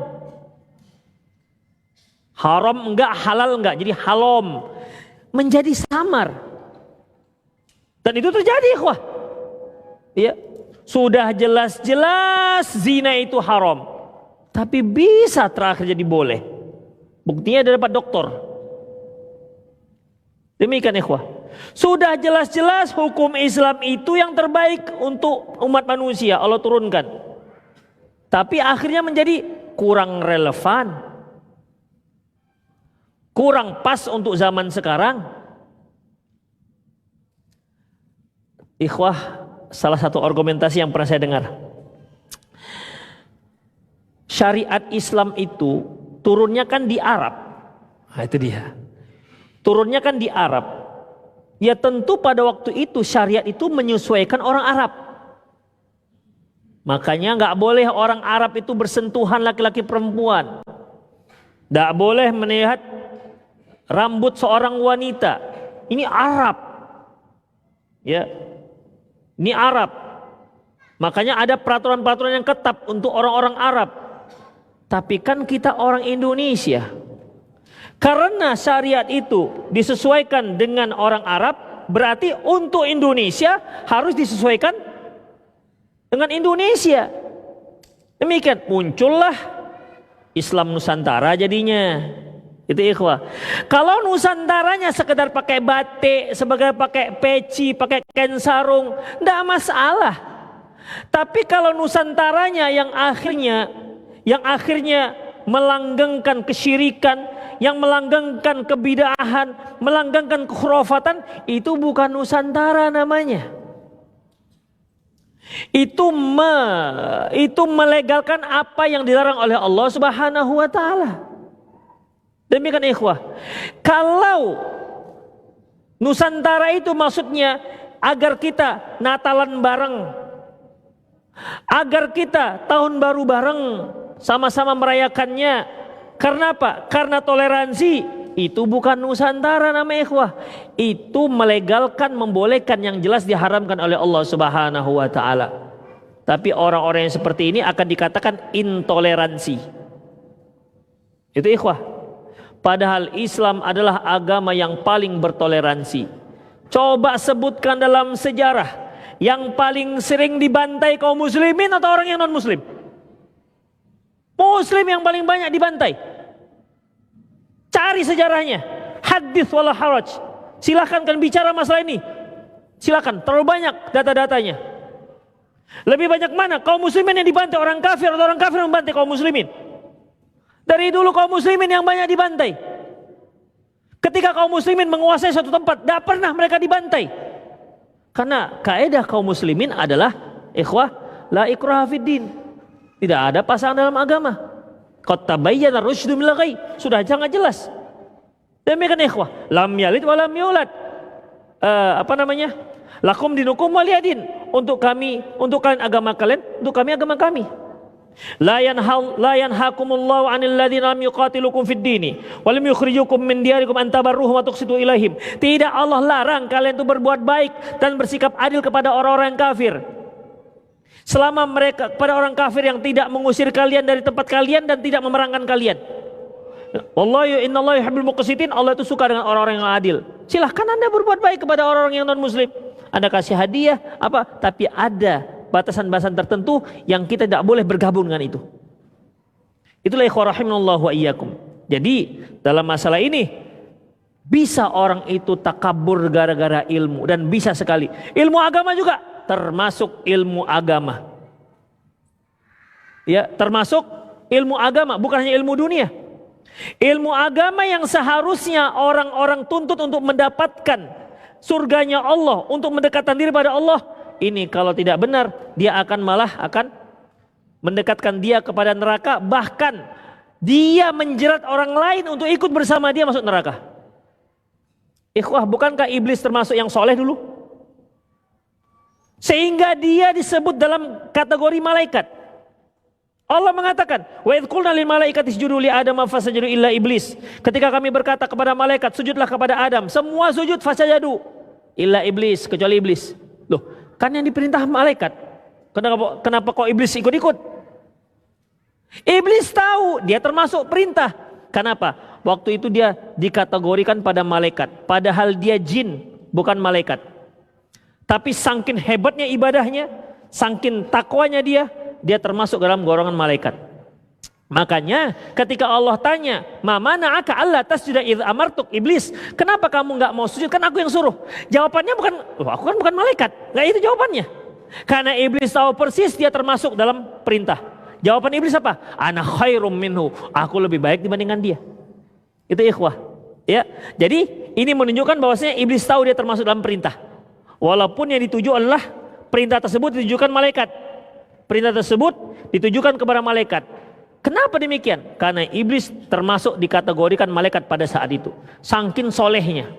Haram enggak, halal enggak, jadi halom. Menjadi samar. Dan itu terjadi ikhwah. Ya. Sudah jelas-jelas zina itu haram, tapi bisa terakhir jadi boleh. Buktinya ada dapat doktor. Demikian ikhwah. Sudah jelas-jelas hukum Islam itu yang terbaik untuk umat manusia Allah turunkan, tapi akhirnya menjadi kurang relevan, kurang pas untuk zaman sekarang. Ikhwah, salah satu argumentasi yang pernah saya dengar, syariat Islam itu turunnya kan di Arab. Nah, itu dia. Turunnya kan di Arab. Ya tentu pada waktu itu syariat itu menyesuaikan orang Arab. Makanya nggak boleh orang Arab itu bersentuhan laki-laki perempuan. Nggak boleh melihat rambut seorang wanita. Ini Arab. Ya. Ini Arab. Makanya ada peraturan-peraturan yang ketat untuk orang-orang Arab. Tapi kan kita orang Indonesia. Karena syariat itu disesuaikan dengan orang Arab, berarti untuk Indonesia harus disesuaikan dengan Indonesia. Demikian muncullah Islam Nusantara jadinya. Itu ikhwah. Kalau Nusantaranya sekedar pakai batik, sebagai pakai peci, pakai kain sarung, tidak masalah. Tapi kalau Nusantaranya yang akhirnya melanggengkan kesyirikan, yang melanggengkan kebid'ahan, melanggengkan kekhurafatan, itu bukan Nusantara namanya. Itu melegalkan apa yang dilarang oleh Allah Subhanahu wa taala. Demikian ikhwah. Kalau Nusantara itu maksudnya agar kita Natalan bareng, agar kita tahun baru bareng, sama-sama merayakannya. Karena apa? Karena toleransi, itu bukan Nusantara nama ikhwah. Itu melegalkan, membolehkan yang jelas diharamkan oleh Allah Subhanahu wa taala. Tapi orang-orang yang seperti ini akan dikatakan intoleransi. Itu ikhwah. Padahal Islam adalah agama yang paling bertoleransi. Coba sebutkan dalam sejarah yang paling sering dibantai kaum muslimin atau orang yang non muslim? Muslim yang paling banyak dibantai. Cari sejarahnya. Hadits wala haraj. Silakan kan bicara masalah ini. Silakan, terlalu banyak data-datanya. Lebih banyak mana kaum muslimin yang dibantai orang kafir atau orang kafir yang membantai kaum muslimin? Dari dulu kaum muslimin yang banyak dibantai. Ketika kaum muslimin menguasai suatu tempat, tidak pernah mereka dibantai. Karena kaidah kaum muslimin adalah ikhwah la ikraha fid din. Tidak ada pasangan dalam agama. Qad tabayyana rusydu minal ghayy. Sudah sangat jelas. Demikian ikhwah, lam yalid wa lam yulad. Lakum dinukum waliyadin. Untuk kami, untuk kalian agama kalian, untuk kami agama kami. La yanhakumullahu 'anil ladzina lam yuqatilukum fid dini wa lam yukhrijukum min diyarikum an tabarruhum wa tuqsitu ilaihim. Tidak Allah larang kalian itu berbuat baik dan bersikap adil kepada orang-orang yang kafir. Selama mereka kepada orang kafir yang tidak mengusir kalian dari tempat kalian dan tidak memerangkan kalian. Wallahu innallaha yuhibbul muqsitin. Allah itu suka dengan orang-orang yang adil. Silahkan Anda berbuat baik kepada orang-orang yang non muslim. Anda kasih hadiah apa, tapi ada batasan-batasan tertentu yang kita tidak boleh bergabung dengan itu. Itulah ikhwah rahimanallahu wa iyyakum. Jadi dalam masalah ini bisa orang itu takabur gara-gara ilmu, dan bisa sekali. Ilmu agama juga termasuk ilmu agama. Ya, termasuk ilmu agama, bukan hanya ilmu dunia. Ilmu agama yang seharusnya orang-orang tuntut untuk mendapatkan surganya Allah, untuk mendekatkan diri pada Allah. Ini kalau tidak benar, dia akan malah akan mendekatkan dia kepada neraka. Bahkan dia menjerat orang lain untuk ikut bersama dia masuk neraka. Ikhwah, bukankah iblis termasuk yang soleh dulu? Sehingga dia disebut dalam kategori malaikat. Allah mengatakan, wa idh qulna lil malaikati isjudu li adama fasajadu illa iblis. Ketika kami berkata kepada malaikat, sujudlah kepada Adam, semua sujud fasajadu illa iblis, kecuali iblis. Loh, kan yang diperintah malaikat. Kenapa kok iblis ikut-ikut? Iblis tahu dia termasuk perintah. Kenapa? Waktu itu dia dikategorikan pada malaikat, padahal dia jin, bukan malaikat. Tapi saking hebatnya ibadahnya, saking takwanya dia termasuk dalam golongan malaikat. Makanya ketika Allah tanya, "Ma mana'aka alla tasjuda idz amartuk?" Iblis, kenapa kamu enggak mau sujud? Kan aku yang suruh. Jawabannya bukan, aku kan bukan malaikat. Enggak, itu jawabannya. Karena iblis tahu persis dia termasuk dalam perintah. Jawaban iblis apa? Ana khairum minhu. Aku lebih baik dibandingkan dia. Itu ikhwah. Ya. Jadi ini menunjukkan bahwasanya iblis tahu dia termasuk dalam perintah. Walaupun yang dituju adalah perintah tersebut ditujukan malaikat. Perintah tersebut ditujukan kepada malaikat. Kenapa demikian? Karena iblis termasuk dikategorikan malaikat pada saat itu. Saking solehnya.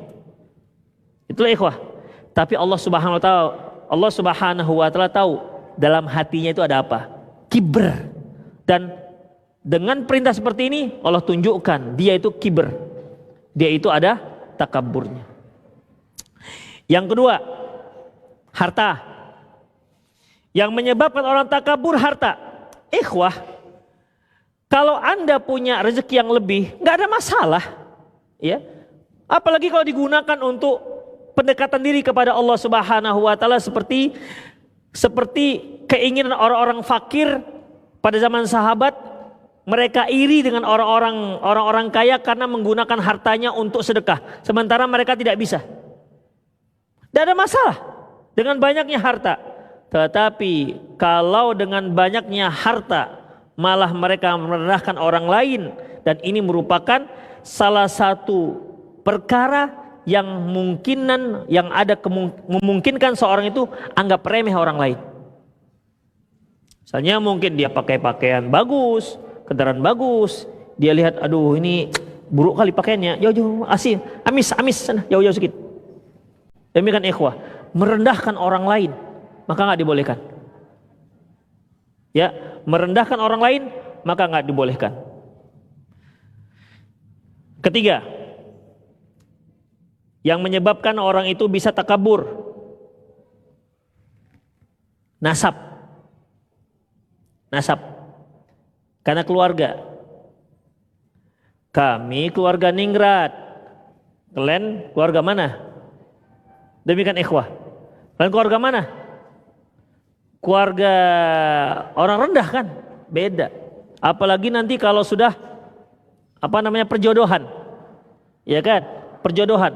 Itulah ikhwah. Tapi Allah Subhanahu wa taala tahu dalam hatinya itu ada apa? Kibr. Dan dengan perintah seperti ini Allah tunjukkan dia itu kibr. Dia itu ada takabburnya. Yang kedua, harta. Yang menyebabkan orang takabur harta. Ikhwah, kalau Anda punya rezeki yang lebih, nggak ada masalah, ya. Apalagi kalau digunakan untuk pendekatan diri kepada Allah Subhanahu wa taala seperti keinginan orang-orang fakir pada zaman sahabat, mereka iri dengan orang-orang kaya karena menggunakan hartanya untuk sedekah, sementara mereka tidak bisa. Tidak ada masalah dengan banyaknya harta. Tetapi kalau dengan banyaknya harta malah mereka merendahkan orang lain, dan ini merupakan salah satu perkara yang memungkinkan seorang itu anggap remeh orang lain. Misalnya mungkin dia pakai pakaian bagus, kendaraan bagus, dia lihat aduh ini buruk kali pakaiannya, jauh-jauh amis sana, jauh-jauh sedikit. Demikian ikhwah, merendahkan orang lain maka nggak dibolehkan. Ya, merendahkan orang lain maka nggak dibolehkan. Ketiga, yang menyebabkan orang itu bisa takabur. Nasab. Karena keluarga. Kami keluarga ningrat. Kalian keluarga mana? Demikian ikhwah. Kalian keluarga mana? Keluarga orang rendah kan? Beda. Apalagi nanti kalau sudah perjodohan. Ya kan? Perjodohan.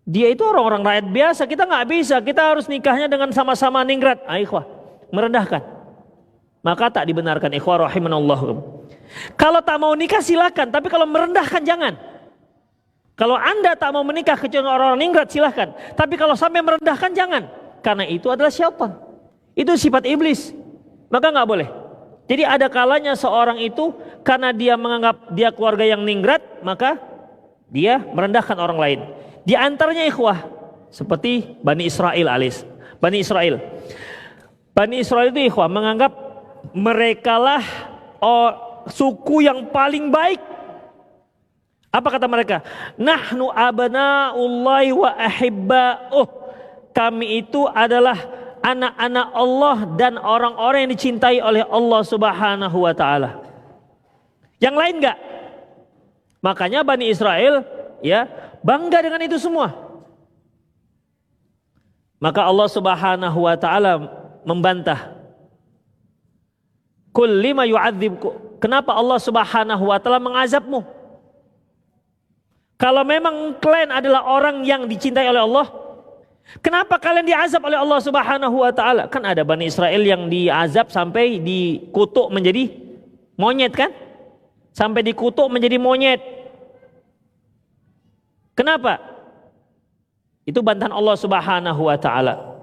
Dia itu orang-orang rakyat biasa, kita nggak bisa. Kita harus nikahnya dengan sama-sama ningrat. Ikhwah, merendahkan. Maka tak dibenarkan. Ikhwah rahimanallah. Kalau tak mau nikah silakan, tapi kalau merendahkan jangan. Kalau Anda tak mau menikah kecuali orang-orang ningrat silakan. Tapi kalau sampai merendahkan jangan. Karena itu adalah syaitan. Itu sifat iblis. Maka nggak boleh. Jadi ada kalanya seorang itu karena dia menganggap dia keluarga yang ningrat, maka dia merendahkan orang lain. Di antaranya ikhwah seperti Bani Israel Bani Israel itu ikhwah menganggap merekalah suku yang paling baik. Apa kata mereka? Nahnu abna'ullahi wa ahibba'uh. Kami itu adalah anak-anak Allah dan orang-orang yang dicintai oleh Allah Subhanahu wa taala. Yang lain enggak? Makanya Bani Israel ya bangga dengan itu semua. Maka Allah Subhanahu wa taala membantah. Kul lima yu'adzibku. Kenapa Allah Subhanahu wa taala mengazabmu? Kalau memang kalian adalah orang yang dicintai oleh Allah, kenapa kalian diazab oleh Allah Subhanahu wa taala? Kan ada Bani Israel yang diazab sampai dikutuk menjadi monyet kan? Sampai dikutuk menjadi monyet. Kenapa? Itu bantahan Allah Subhanahu wa taala.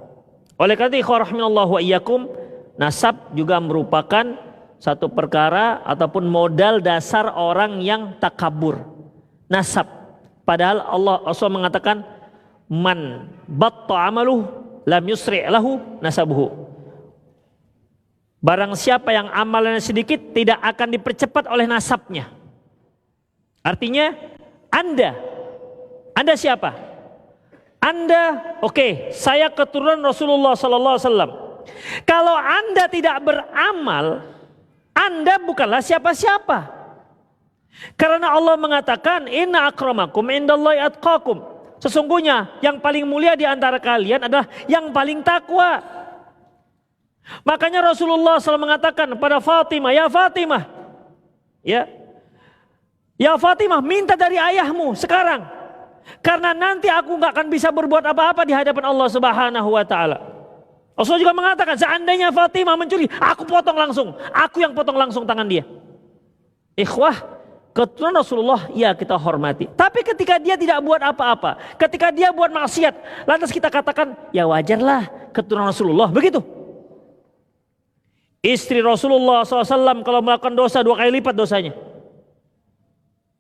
Oleh karena itu rahimanallahu wa iyyakum, nasab juga merupakan satu perkara ataupun modal dasar orang yang takabur. Nasab. Padahal Allah mengatakan man batta amaluhu lam yusri' lahu nasabuhu. Barang siapa yang amalnya sedikit tidak akan dipercepat oleh nasabnya. Artinya Anda siapa? Anda, saya keturunan Rasulullah sallallahu alaihi wasallam. Kalau Anda tidak beramal, Anda bukanlah siapa-siapa. Karena Allah mengatakan inna akramakum indallahi atqakum. Sesungguhnya yang paling mulia di antara kalian adalah yang paling takwa. Makanya Rasulullah SAW mengatakan pada Fatimah, ya Fatimah, ya Fatimah, minta dari ayahmu sekarang. Karena nanti aku nggak akan bisa berbuat apa-apa di hadapan Allah Subhanahu wa taala. Rasulullah juga mengatakan seandainya Fatimah mencuri, aku yang potong langsung tangan dia. Ikhwah, keturunan Rasulullah ya kita hormati. Tapi ketika dia tidak buat apa-apa, ketika dia buat maksiat, lantas kita katakan ya wajarlah keturunan Rasulullah, begitu. Istri Rasulullah SAW kalau melakukan dosa 2 kali lipat dosanya.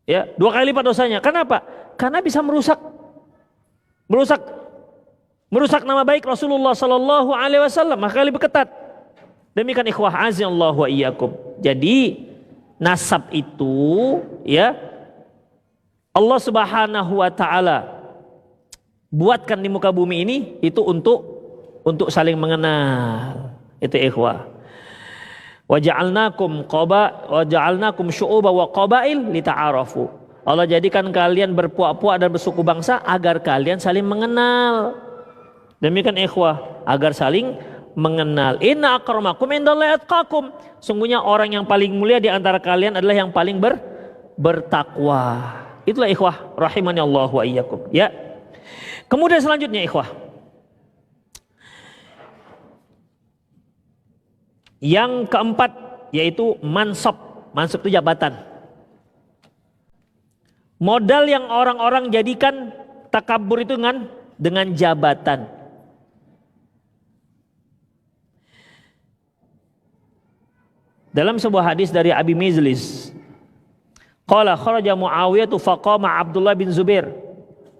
Ya, 2 kali lipat dosanya. Kenapa? Karena bisa merusak nama baik Rasulullah Sallallahu Alaihi Wasallam. Maka lebih ketat. Demikian ikhwah azanallahu wa iyyakum. Jadi nasab itu ya Allah Subhanahu wa taala buatkan di muka bumi ini itu untuk saling mengenal. Itu ikhwah. Wa ja'alnakum syu'uban wa qabail lita'arafu. Allah jadikan kalian berpuak-puak dan bersuku bangsa agar kalian saling mengenal. Demikian ikhwah, agar saling mengenal. Inna akramakum indallahi atqakum. Sungguhnya orang yang paling mulia di antara kalian adalah yang paling bertakwa. Itulah ikhwah rahimani Allah wa iyyakum. Ya. Kemudian selanjutnya ikhwah. Yang keempat yaitu mansab. Mansab itu jabatan. Modal yang orang-orang jadikan takabur itu dengan jabatan. Dalam sebuah hadis dari Abi Mizlis, qala kharaja Muawiyah faqama Abdullah bin Zubair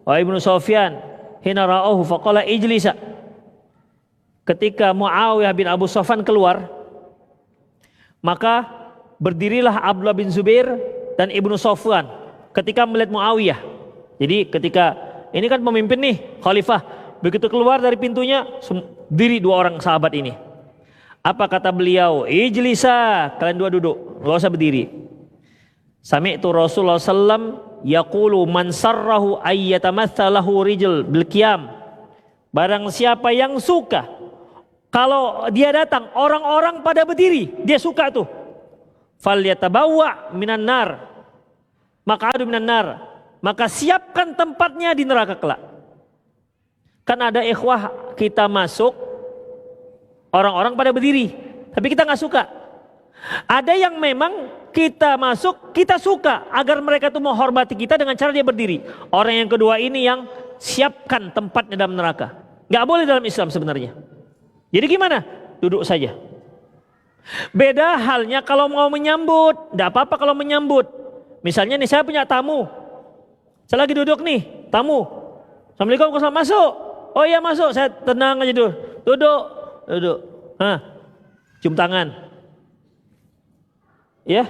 wa Ibnu Sufyan hina ra'ahu faqala ijlisa. Ketika Muawiyah bin Abu Sufyan keluar, maka berdirilah Abdullah bin Zubair dan Ibnu Sufyan ketika melihat Muawiyah. Jadi ketika Ini kan pemimpin nih, khalifah. Begitu keluar dari pintunya, diri dua orang sahabat ini. Apa kata beliau? Ijlisa, kalian dua duduk, nggak usah berdiri. Sami'tu Rasulullah sallam yaqulu man sarrahu ayyatamatsalahu rijal bil qiyam. Barang siapa yang suka kalau dia datang orang-orang pada berdiri, dia suka tuh. Falyatabawwa minan nar. Maq'adu minan nar. Maka siapkan tempatnya di neraka kelak. Kan ada ikhwah kita masuk orang-orang pada berdiri, tapi kita nggak suka. Ada yang memang kita masuk, kita suka agar mereka tuh menghormati kita dengan cara dia berdiri. Orang yang kedua ini yang siapkan tempatnya dalam neraka. Nggak boleh dalam Islam sebenarnya. Jadi gimana? Duduk saja. Beda halnya kalau mau menyambut, nggak apa-apa kalau menyambut. Misalnya nih saya punya tamu, saya lagi duduk nih, tamu. Assalamualaikum, masuk. Oh iya masuk, saya tenang aja dulu. Duduk. Cium tangan. Ya,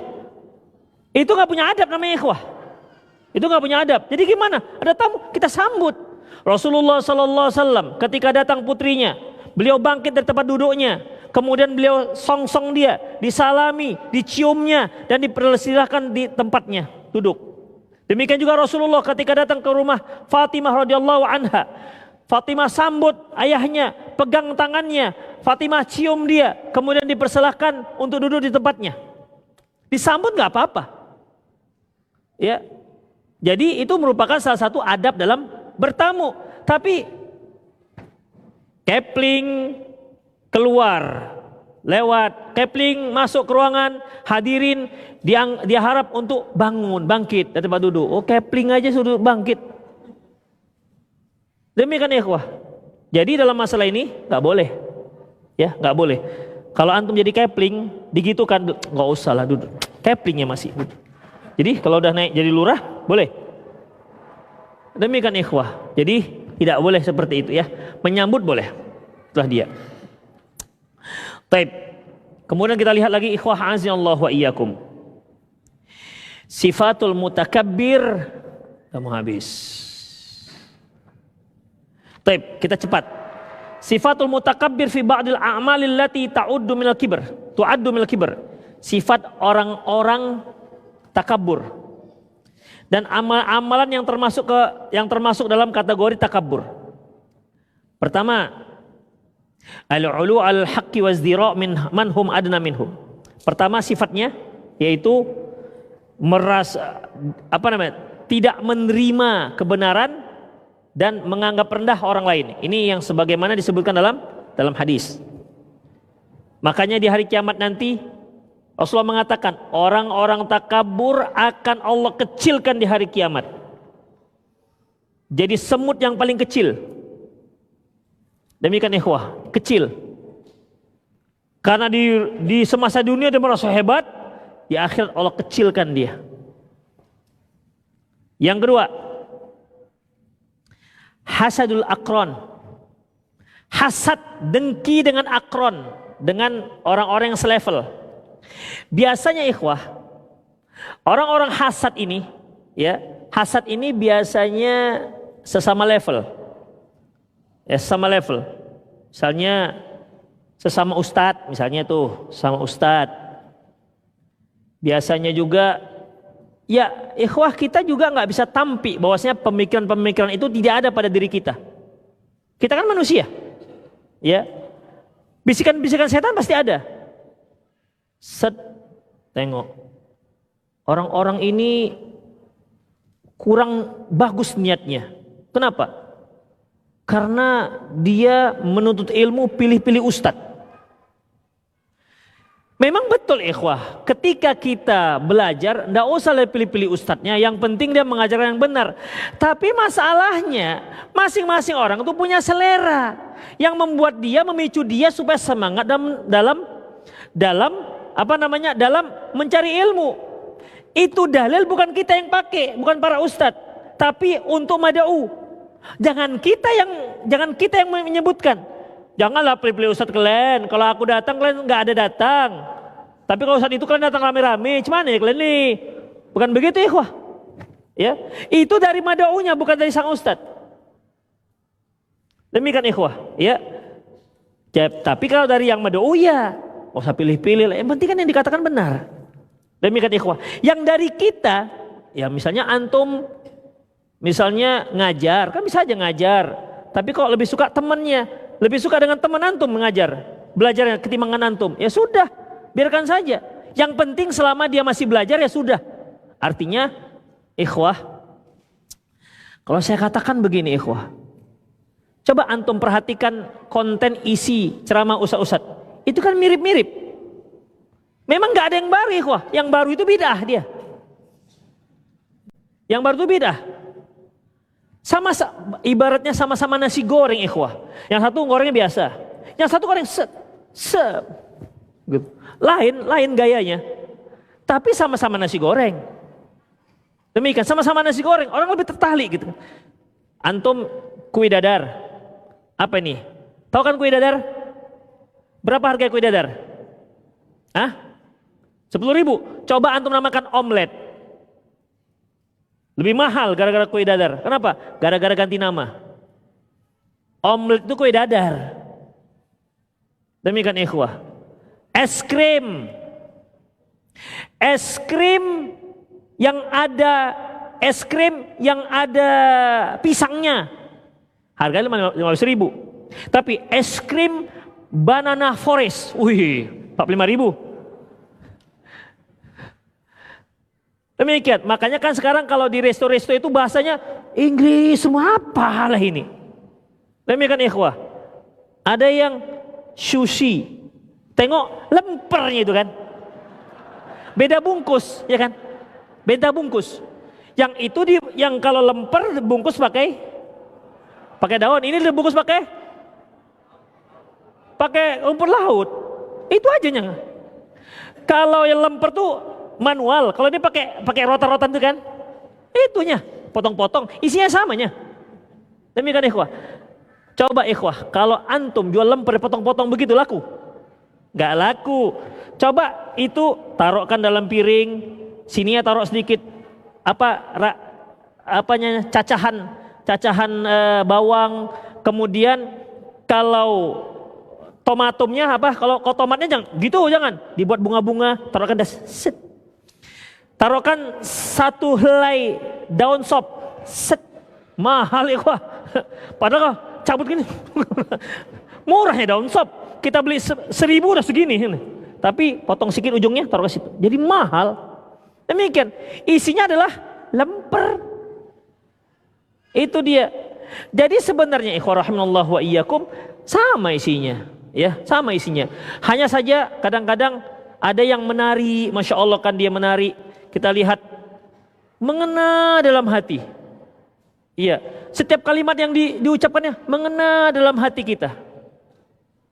itu nggak punya adab namanya ikhwah. Itu nggak punya adab. Jadi gimana? Ada tamu, kita sambut. Rasulullah Sallallahu Alaihi Wasallam ketika datang putrinya, beliau bangkit dari tempat duduknya, kemudian beliau song-song dia, disalami, diciumnya, dan dipersilahkan di tempatnya duduk. Demikian juga Rasulullah ketika datang ke rumah Fatimah radhiyallahu anha, Fatimah sambut ayahnya, pegang tangannya, Fatimah cium dia, kemudian dipersilahkan untuk duduk di tempatnya. Disambut nggak apa-apa, ya. Jadi itu merupakan salah satu adab dalam bertamu. Tapi kepling keluar, lewat kepling masuk ke ruangan, hadirin dia harap untuk bangun, bangkit dari tempat duduk. Oh kepling aja sudah bangkit. Demikian ikhwah. Jadi dalam masalah ini nggak boleh, ya nggak boleh. Kalau antum jadi kepling, digitukan nggak usah lah duduk. Keplingnya masih. Jadi kalau udah naik jadi lurah, boleh. Demikian ikhwah. Jadi tidak boleh seperti itu ya. Menyambut boleh. Setelah dia. Taib. Kemudian kita lihat lagi ikhwah azanallahu wa iyyakum. Sifatul mutakabbir. Kamu habis. Taib, kita cepat. Sifatul mutakabbir fi ba'dil a'malil lati ta'uddu minal kibr. Tu'addu minal kibr. Sifat orang-orang takabur. Dan amalan yang termasuk dalam kategori takabur. Pertama, al-ulu al-haqqi wazdira' min man hum adna minhum. Pertama sifatnya yaitu merasa tidak menerima kebenaran dan menganggap rendah orang lain. Ini yang sebagaimana disebutkan dalam hadis. Makanya di hari kiamat nanti Rasulullah mengatakan orang-orang takabur akan Allah kecilkan di hari kiamat. Jadi semut yang paling kecil. Demikian ikhwah, kecil. Karena di semasa dunia dia merasa hebat, di akhirat Allah kecilkan dia. Yang kedua, hasadul akron. Hasad, dengki dengan akron, dengan orang-orang yang selevel. Biasanya ikhwah, orang-orang hasad ini, ya, hasad ini biasanya sesama level. Ya, sesama level. Misalnya sesama ustadz, misalnya tuh sama ustadz. Biasanya juga ya ikhwah kita juga nggak bisa tampi bahwasanya pemikiran-pemikiran itu tidak ada pada diri kita. Kita kan manusia, ya. Bisikan-bisikan setan pasti ada. Tengok, orang-orang ini kurang bagus niatnya. Kenapa? Karena dia menuntut ilmu pilih-pilih ustadz. Memang betul ikhwah, ketika kita belajar tidak usah pilih-pilih ustadznya, yang penting dia mengajarkan yang benar. Tapi masalahnya masing-masing orang itu punya selera yang membuat dia, memicu dia supaya semangat dalam mencari ilmu. Itu dalil bukan kita yang pakai, bukan para ustadz, tapi untuk mad'u. Jangan kita yang menyebutkan. Janganlah pilih-pilih ustadz kalian. Kalau aku datang kalian nggak ada datang. Tapi kalau ustadz itu kalian datang rame-rame, cuman ya kalian nih. Bukan begitu ikhwah. Ya, itu dari mad'unya bukan dari sang ustadz. Demikian ikhwah, ya. Tapi kalau dari yang madu, oh ya, nggak usah pilih-pilih. Yang penting kan yang dikatakan benar. Demikian ikhwah. Yang dari kita, ya misalnya antum, misalnya ngajar, kan bisa aja ngajar. Tapi kok lebih suka temannya, lebih suka dengan teman antum mengajar, belajarnya ketimbangan antum. Ya sudah, biarkan saja. Yang penting selama dia masih belajar ya sudah. Artinya, ikhwah, kalau saya katakan begini ikhwah. Coba antum perhatikan konten isi ceramah ustadz-ustadz. Itu kan mirip-mirip. Memang gak ada yang baru ikhwah. Yang baru itu bid'ah dia. Yang baru itu bid'ah. Ibaratnya sama-sama nasi goreng ikhwah. Yang satu gorengnya biasa. Yang satu goreng gitu. Lain gayanya. Tapi sama-sama nasi goreng. Demikian sama-sama nasi goreng. Orang lebih tertarik gitu. Antum kue dadar. Apa ini? Tahu kan kue dadar? Berapa harga kue dadar? Hah? 10.000. Coba antum namakan omelet. Lebih mahal gara-gara kue dadar. Kenapa? Gara-gara ganti nama. Omelet itu kue dadar. Demikian ikhwah. Es krim. Es krim yang ada pisangnya. Harganya 15.000. Tapi es krim banana forest, 45.000. Demikian. Makanya kan sekarang kalau di resto-resto itu bahasanya Inggris semua, apalah ini. Demikian ikhwah. Ada yang sushi. Tengok lempernya itu kan. Beda bungkus, ya kan? Beda bungkus. Yang itu yang kalau lemper bungkus pakai daun, ini dibungkus pakai rumput laut. Itu aja nya. Kalau yang lemper tuh manual, kalau dia pakai rotan-rotan itu kan, itunya potong-potong, isinya samanya. Demikian ikhwah. Coba ikhwah, kalau antum jual lemper potong-potong begitu laku? Gak laku. Coba itu taruhkan dalam piring, sininya taruh sedikit cacahan bawang, kemudian kalau tomatumnya kalau tomatnya jangan dibuat bunga-bunga, taruhkan taruhkan 1 helai daun sop, mahal ya kok, padahal cabut gini, murahnya daun sop, kita beli 1.000 udah segini, tapi potong sedikit ujungnya taruh ke situ, jadi mahal. Demikian, isinya adalah lemper. Itu dia. Jadi sebenarnya ikhwah rahimanallah wa iyyakum sama isinya, ya, sama isinya. Hanya saja kadang-kadang ada yang menari, masya Allah kan dia menari. Kita lihat mengena dalam hati. Iya, setiap kalimat yang diucapkannya mengena dalam hati kita.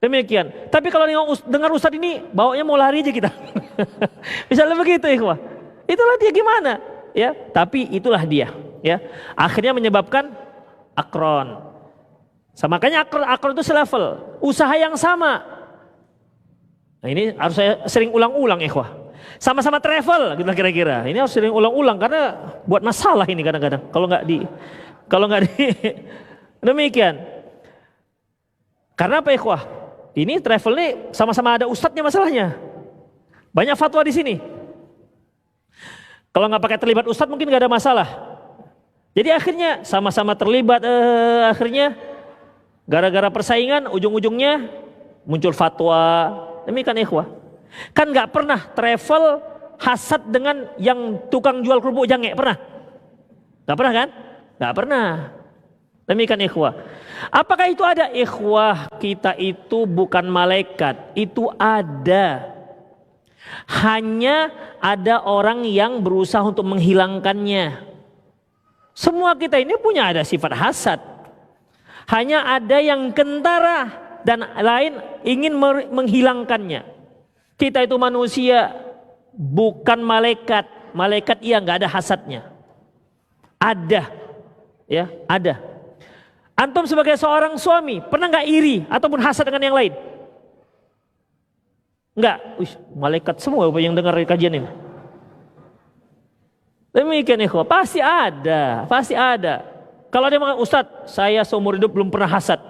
Demikian. Tapi kalau dengar ustadz ini bawanya mau lari aja kita. Misalnya begitu ikhwah. Itulah dia gimana? Ya, tapi itulah dia. Ya, akhirnya menyebabkan akron. Makanya akron itu selevel, usaha yang sama. Nah ini harus saya sering ulang-ulang ikhwah. Sama-sama travel gitu kira-kira. Ini harus sering ulang-ulang karena buat masalah ini kadang-kadang. Kalau nggak di demikian. Karena apa ikhwah? Ini travel ini sama-sama ada ustadznya masalahnya. Banyak fatwa di sini. Kalau nggak pakai terlibat ustadz mungkin nggak ada masalah. Jadi akhirnya sama-sama terlibat, akhirnya gara-gara persaingan ujung-ujungnya muncul fatwa. Demikian ikhwah. Kan nggak pernah travel hasad dengan yang tukang jual kerupuk jange, pernah? Nggak pernah kan? Nggak pernah. Demikian ikhwah. Apakah itu ada? Ikhwah, kita itu bukan malaikat, itu ada. Hanya ada orang yang berusaha untuk menghilangkannya. Semua kita ini punya ada sifat hasad. Hanya ada yang kentara dan lain ingin menghilangkannya. Kita itu manusia, bukan malaikat. Malaikat iya nggak ada hasadnya. Ada, ya ada. Antum sebagai seorang suami pernah nggak iri ataupun hasad dengan yang lain? Enggak. Malaikat semua yang dengar kajian ini. Demikian ikhwah, pasti ada, pasti ada. Kalau dia mengatakan, Ustadz, saya seumur hidup belum pernah hasad.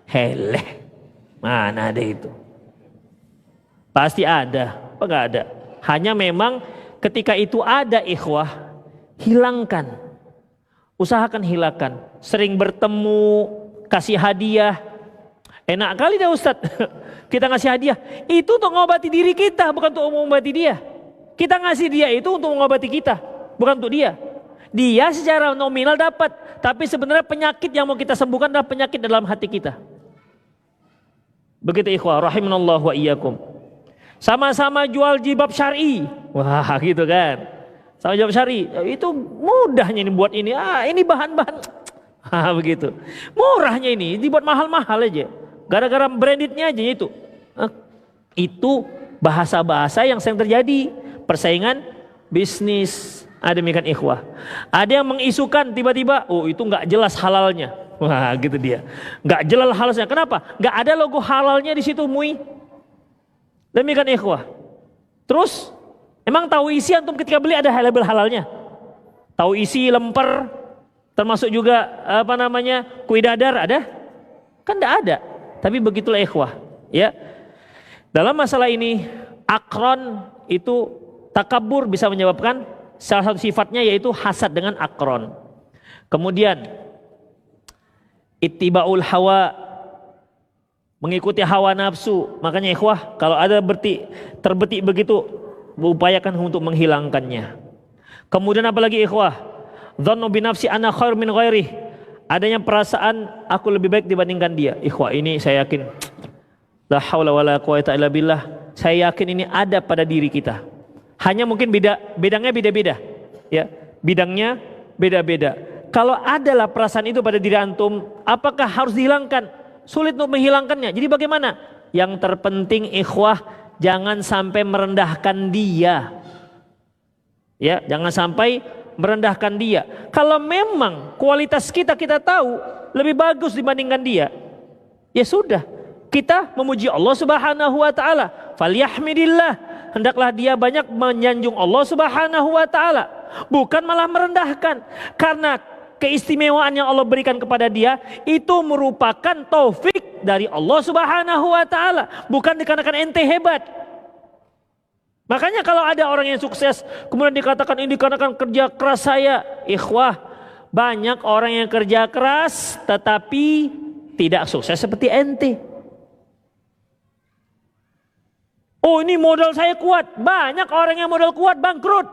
Heleh, mana ada itu? Pasti ada, apa nggak ada? Hanya memang ketika itu ada ikhwah, hilangkan. Usahakan hilangkan. Sering bertemu, kasih hadiah. Enak kali dah Ustadz, kita ngasih hadiah. Itu untuk mengobati diri kita, bukan untuk mengobati dia. Kita ngasih dia itu untuk mengobati kita, bukan untuk dia. Dia secara nominal dapat, tapi sebenarnya penyakit yang mau kita sembuhkan adalah penyakit dalam hati kita. Begitu ikhwah, rahimanallah wa iyyakum. Sama-sama jual jilbab syar'i. Wah, gitu kan. Sama jilbab syar'i. Itu mudahnya ini buat ini. Ini bahan-bahan. Begitu. Murahnya ini dibuat mahal-mahal aja. Gara-gara brandednya aja itu. Itu bahasa-bahasa yang sering terjadi. Persaingan bisnis. Demikian ikhwah. Ada yang mengisukan tiba-tiba, itu nggak jelas halalnya. Wah, gitu dia. Nggak jelas halalnya. Kenapa? Nggak ada logo halalnya di situ, MUI. Demikian ikhwah. Terus, emang tahu isi antum ketika beli ada label halalnya? Tahu isi lemper, termasuk juga kue dadar ada? Kan nggak ada. Tapi begitulah ikhwah. Ya. Dalam masalah ini, akron itu takabur bisa menyebabkan salah satu sifatnya yaitu hasad dengan akron. Kemudian ittibaul hawa, mengikuti hawa nafsu. Makanya ikhwah, kalau ada terbetik begitu, upayakan untuk menghilangkannya. Kemudian apalagi ikhwah, dzannu bi nafsi ana khair min ghairi, adanya perasaan aku lebih baik dibandingkan dia. Ikhwah, ini saya yakin, la haula wala quwata illa billah, saya yakin ini ada pada diri kita. Hanya mungkin bidangnya beda-beda. Ya, bidangnya beda-beda. Kalau adalah perasaan itu pada diri antum, apakah harus dihilangkan? Sulit untuk menghilangkannya. Jadi bagaimana? Yang terpenting ikhwah, jangan sampai merendahkan dia. Ya, jangan sampai merendahkan dia. Kalau memang kualitas kita tahu lebih bagus dibandingkan dia, ya sudah, kita memuji Allah Subhanahu wa taala. Falyahmidillah, hendaklah dia banyak menyanjung Allah Subhanahu wa taala, bukan malah merendahkan. Karena keistimewaan yang Allah berikan kepada dia itu merupakan taufik dari Allah Subhanahu wa taala, bukan dikarenakan ente hebat. Makanya kalau ada orang yang sukses kemudian dikatakan ini dikarenakan kerja keras saya, ikhwah, banyak orang yang kerja keras tetapi tidak sukses seperti ente. Oh, ini modal saya kuat, banyak orang yang modal kuat bangkrut.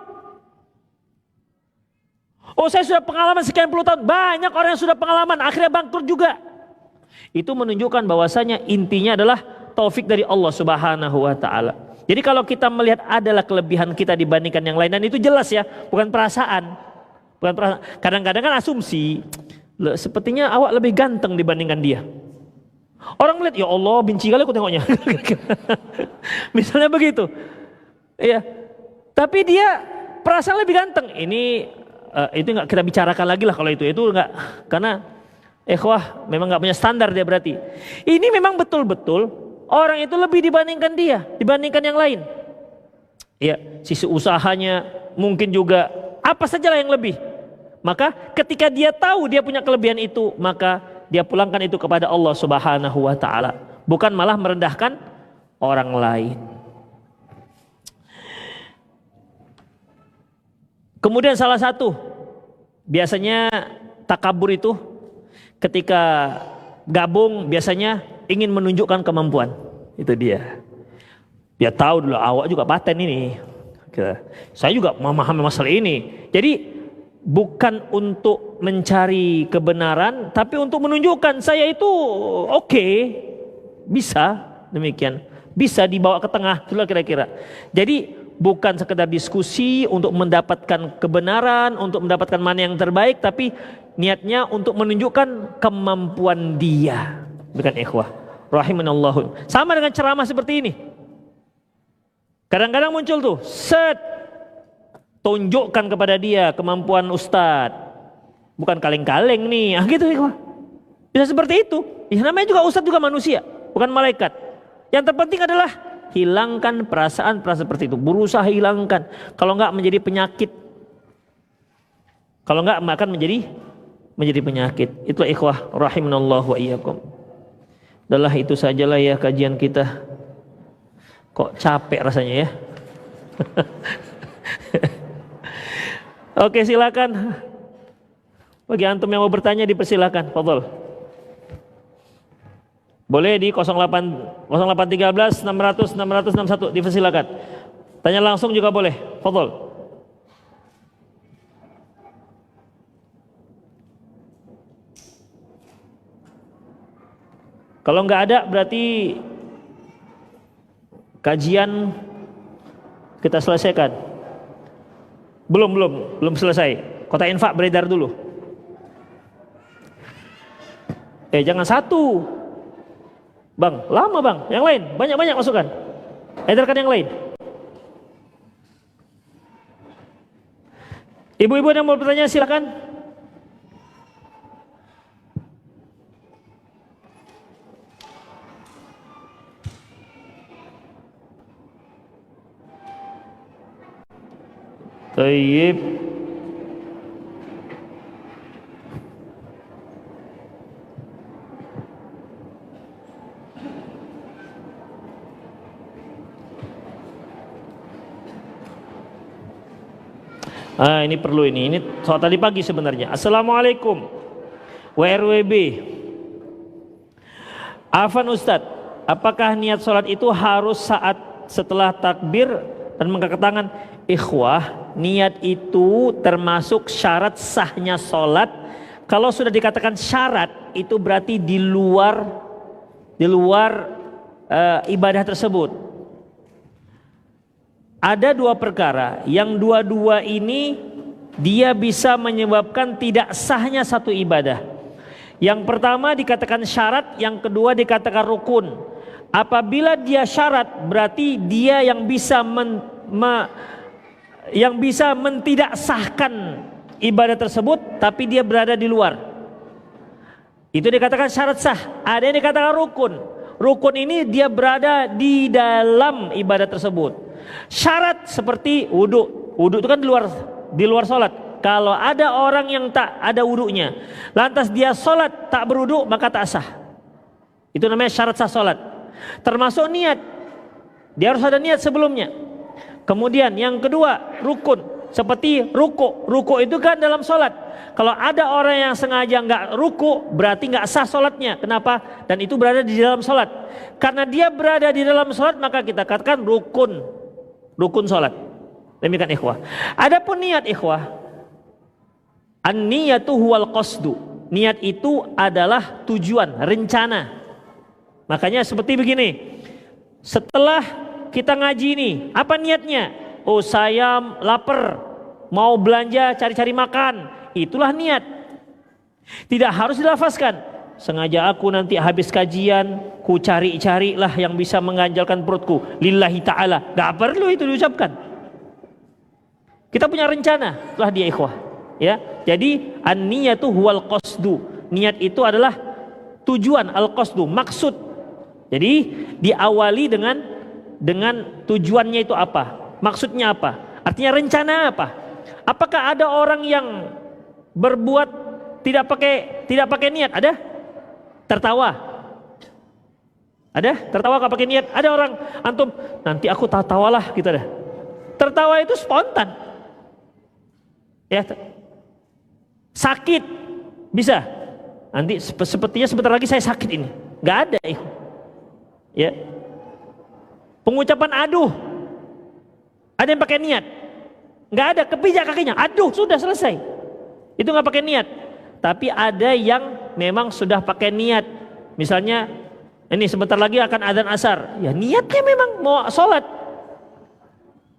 Oh, saya sudah pengalaman sekian puluh tahun, banyak orang yang sudah pengalaman akhirnya bangkrut juga. Itu menunjukkan bahwasanya intinya adalah taufik dari Allah Subhanahu wa taala. Jadi kalau kita melihat adalah kelebihan kita dibandingkan yang lain, dan itu jelas ya, bukan perasaan. Bukan perasaan. Kadang-kadang kan asumsi, sepertinya awak lebih ganteng dibandingkan dia. Orang melihat, ya Allah benci kali aku tengoknya. Misalnya begitu. Iya. Tapi dia perasaan lebih ganteng. Itu nggak kita bicarakan lagi lah kalau itu nggak, karena ikhwah memang nggak punya standar dia berarti. Ini memang betul-betul orang itu lebih dibandingkan yang lain. Ya, sisi usahanya mungkin juga apa sajalah yang lebih. Maka ketika dia tahu dia punya kelebihan itu, maka dia pulangkan itu kepada Allah Subhanahu wa taala, bukan malah merendahkan orang lain. Kemudian salah satu, biasanya takabur itu ketika gabung biasanya ingin menunjukkan kemampuan. Itu dia. Dia tahu dulu awak juga paten ini. Saya juga memahami masalah ini. Jadi bukan untuk mencari kebenaran, tapi untuk menunjukkan saya itu oke, bisa demikian. Bisa dibawa ke tengah, itulah kira-kira. Jadi bukan sekedar diskusi untuk mendapatkan kebenaran, untuk mendapatkan mana yang terbaik, tapi niatnya untuk menunjukkan kemampuan dia. Bukan ikhwah, rahimanallahu. Sama dengan ceramah seperti ini. Kadang-kadang muncul tuh, tunjukkan kepada dia kemampuan ustadz. Bukan kaleng-kaleng nih, gitu ikhwah. Bisa seperti itu. Ya, namanya juga ustadz juga manusia, bukan malaikat. Yang terpenting adalah hilangkan perasaan-perasaan seperti itu. Berusaha hilangkan. Kalau enggak menjadi penyakit. Kalau enggak akan menjadi penyakit. Itulah ikhwah rahimanallahu wa iyyakum. Adalah itu sajalah ya kajian kita. Kok capek rasanya ya. Oke, silakan. Bagi antum yang mau bertanya dipersilakan, fadhol. Boleh di 0813 600 661 dipersilakan. Tanya langsung juga boleh, fadhol. Kalau nggak ada berarti kajian kita selesaikan. Belum selesai. Kotak infak beredar dulu. Jangan satu. Bang, lama bang. Yang lain, banyak-banyak masukkan. Edarkan yang lain. Ibu-ibu yang mau bertanya silakan. Tayyib. Ini perlu ini soal tadi pagi sebenarnya. Assalamualaikum WRWB. Afan Ustadz, apakah niat sholat itu harus saat setelah takbir dan mengangkat tangan? Ikhwah, niat itu termasuk syarat sahnya sholat. Kalau sudah dikatakan syarat, itu berarti di luar ibadah tersebut. Ada dua perkara, yang dua-dua ini dia bisa menyebabkan tidak sahnya satu ibadah. Yang pertama dikatakan syarat, yang kedua dikatakan rukun. Apabila dia syarat, berarti dia yang bisa tidak sahkan ibadah tersebut, tapi dia berada di luar. Itu dikatakan syarat sah. Ada yang dikatakan rukun. Rukun ini dia berada di dalam ibadah tersebut. Syarat seperti wudu. Wudu itu kan di luar sholat. Kalau ada orang yang tak ada wudunya, lantas dia sholat tak berwudu, maka tak sah. Itu namanya syarat sah sholat. Termasuk niat. Dia harus ada niat sebelumnya. Kemudian yang kedua rukun, seperti ruku. Ruku itu kan dalam sholat. Kalau ada orang yang sengaja nggak ruku, berarti nggak sah sholatnya. Kenapa? Dan itu berada di dalam sholat. Karena dia berada di dalam sholat, maka kita katakan rukun sholat. Demikian ikhwah. Adapun niat ikhwah, an-niyatu huwal qasdu. Niat itu adalah tujuan, rencana. Makanya seperti begini. Setelah kita ngaji ini, apa niatnya? Oh, saya lapar, mau belanja, cari-cari makan. Itulah niat. Tidak harus dilafazkan. Sengaja aku nanti habis kajian, ku cari-carilah yang bisa mengganjalkan perutku lillahi ta'ala. Gak perlu itu diucapkan. Kita punya rencana, itulah dia ikhwah. Ya, jadi an-niyatu huwal qasdu. Niat itu adalah tujuan, al-qasdu, maksud. Jadi diawali dengan tujuannya itu apa? Maksudnya apa? Artinya rencana apa? Apakah ada orang yang berbuat tidak pakai niat? Ada? Tertawa. Ada? Tertawa gak pakai niat? Ada orang antum nanti aku tawalah gitu dah. Tertawa itu spontan. Ya. Sakit bisa. Nanti sepertinya sebentar lagi saya sakit ini. Gak ada itu. Ya. Pengucapan aduh. Ada yang pakai niat? Nggak ada, kepijak kakinya. Aduh, sudah selesai. Itu nggak pakai niat. Tapi ada yang memang sudah pakai niat. Misalnya, ini sebentar lagi akan adzan asar. Ya niatnya memang mau sholat.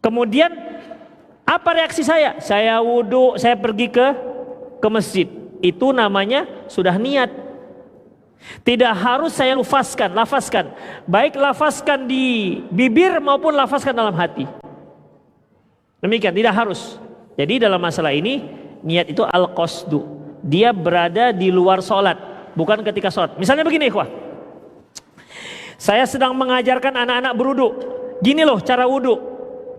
Kemudian apa reaksi saya? Saya wudhu, saya pergi ke masjid. Itu namanya sudah niat. Tidak harus saya lafazkan. Baik lafazkan di bibir maupun lafazkan dalam hati. Demikian, tidak harus. Jadi dalam masalah ini niat itu al-qasdu. Dia berada di luar sholat, bukan ketika sholat. Misalnya begini ikhwah. Saya sedang mengajarkan anak-anak berwudu. Gini loh cara wudu.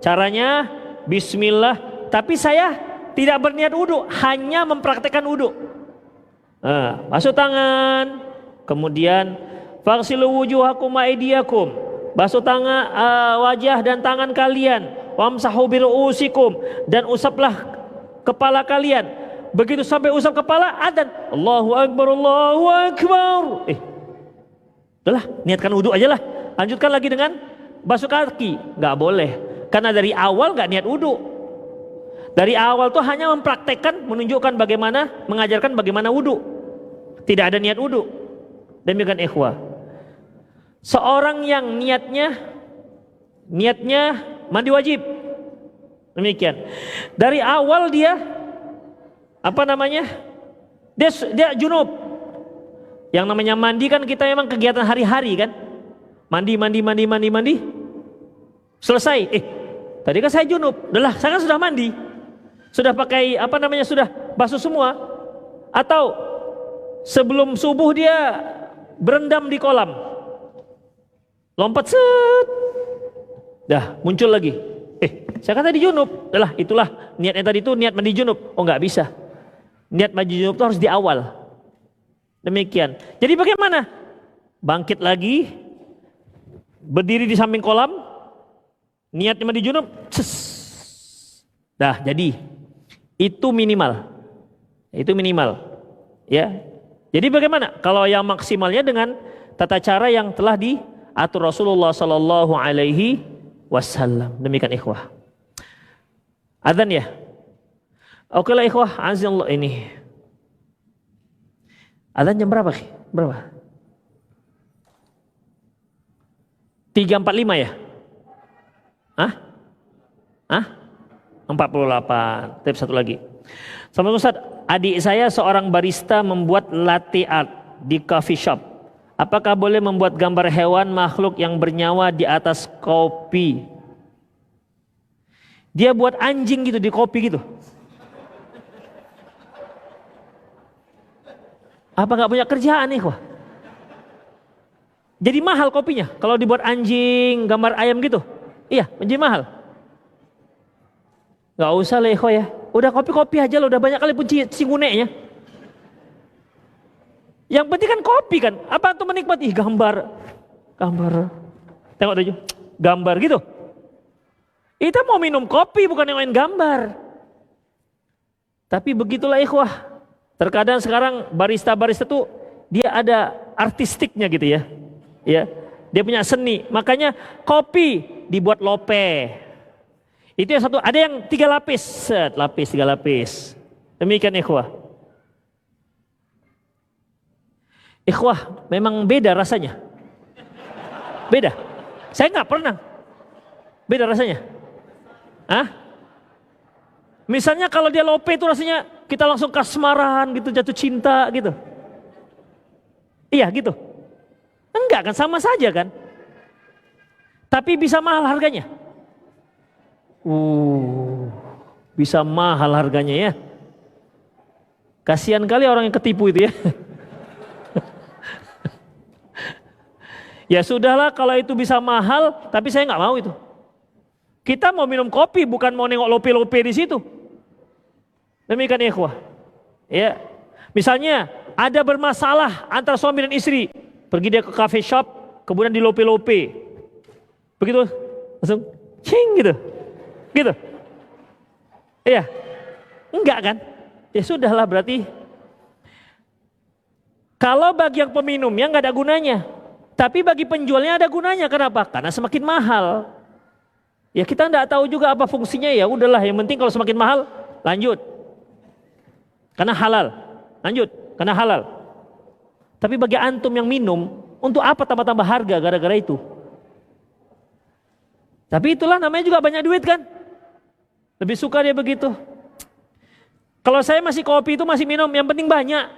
Caranya bismillah. Tapi saya tidak berniat wudu, hanya mempraktekkan wudu. Masuk tangan. Kemudian Faghsilu wujuhakum wa aydiyakum. Basuh tangan, wajah dan tangan kalian. Wamsahu bi ru'usikum, dan usaplah kepala kalian. Begitu sampai usap kepala, adzan. Allahu akbar, Allahu akbar. Udahlah, niatkan wudu aja lah. Lanjutkan lagi dengan basuh kaki. Nggak boleh, karena dari awal nggak niat wudu. Dari awal tuh hanya mempraktekkan, menunjukkan bagaimana, mengajarkan bagaimana wudu. Tidak ada niat wudu. Demikian ikhwah. Seorang yang niatnya mandi wajib. Demikian. Dari awal dia Dia junub. Yang namanya mandi kan kita memang kegiatan hari-hari kan. Mandi. Selesai. Tadi kan saya junub. Udahlah, saya kan sudah mandi. Sudah pakai sudah basuh semua. Atau sebelum subuh dia berendam di kolam. Lompat set. Dah, muncul lagi. Saya kan tadi junub. Udahlah, itulah niatnya tadi itu niat mandi junub. Oh, enggak bisa. Niat mandi junub itu harus di awal. Demikian. Jadi bagaimana? Bangkit lagi, berdiri di samping kolam, niatnya mandi junub, dah jadi. Itu minimal. Ya. Jadi bagaimana? Kalau yang maksimalnya dengan tata cara yang telah diatur Rasulullah sallallahu alaihi wasallam. Demikian ikhwah. Adzan ya. Oke lah ikhwah, azallah ini. Adzan jam berapa? Berapa? 3.45 ya? Hah? 48. Tips satu lagi. Sama Ustaz, adik saya seorang barista membuat latte art di coffee shop. Apakah boleh membuat gambar hewan makhluk yang bernyawa di atas kopi? Dia buat anjing gitu di kopi gitu. Apa nggak punya kerjaan nih, wah? Jadi mahal kopinya kalau dibuat anjing, gambar ayam gitu. Iya, menjadi mahal. Nggak usah lah ya. Udah kopi-kopi aja lo, udah banyak kali pun cinguneknya. Yang penting kan kopi kan. Apa tuh menikmati gambar. Tengok tuh, gambar gitu. Kita mau minum kopi bukan yang main gambar. Tapi begitulah ikhwah. Terkadang sekarang barista tuh dia ada artistiknya gitu ya. Ya, dia punya seni. Makanya kopi dibuat lope. Itu yang satu, ada yang 3 lapis, 3 lapis. Demikian ikhwah. Ikhwah, memang beda rasanya. Beda. Saya nggak pernah. Beda rasanya. Misalnya kalau dia lope itu rasanya kita langsung kasmaran gitu, jatuh cinta gitu. Iya gitu. Enggak kan, sama saja kan. Tapi bisa mahal harganya. Bisa mahal harganya ya. Kasihan kali orang yang ketipu itu ya. Ya sudahlah kalau itu bisa mahal, tapi saya nggak mau itu. Kita mau minum kopi bukan mau nengok lope-lope di situ. Demikian ikhwah. Ya. Misalnya ada bermasalah antara suami dan istri, pergi dia ke cafe shop, kemudian di lope-lope. Begitu langsung cing gitu. Gitu. Iya. Enggak kan? Ya sudahlah berarti. Kalau bagi yang peminumnya nggak ada gunanya. Tapi bagi penjualnya ada gunanya. Kenapa? Karena semakin mahal. Ya kita nggak tahu juga apa fungsinya, ya udahlah yang penting kalau semakin mahal lanjut. Karena halal. Lanjut, karena halal. Tapi bagi antum yang minum, untuk apa tambah-tambah harga gara-gara itu? Tapi itulah namanya juga banyak duit kan? Lebih suka dia begitu. Kalau saya masih kopi itu masih minum, yang penting banyak.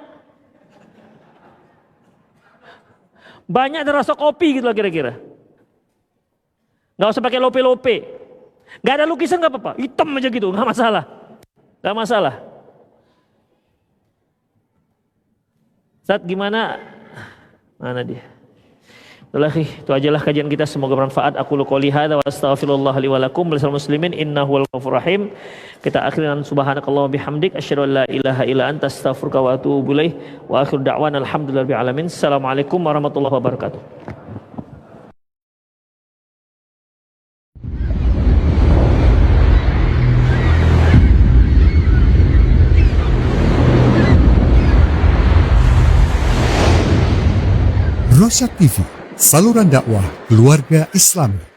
Banyak ada rasa kopi gitu lah kira-kira. Gak usah pakai lope-lope. Gak ada lukisan gak apa-apa, hitam aja gitu, gak masalah. Gak masalah. Saat gimana? Mana dia? Itu ajalah kajian kita, semoga bermanfaat. Aku qouli hadza wa astaghfirullah li wa lakum wa lisal muslimin innahu wal ghafurur rahim. Kita akhiri dengan subhanakallah bihamdik asyhadu an la ilaha illa anta astaghfiruka wa atubu ilaik wa akhiru da'wana alhamdulillahirabbil alamin. Assalamualaikum warahmatullahi wabarakatuh. Rosyad TV, saluran dakwah keluarga Islam.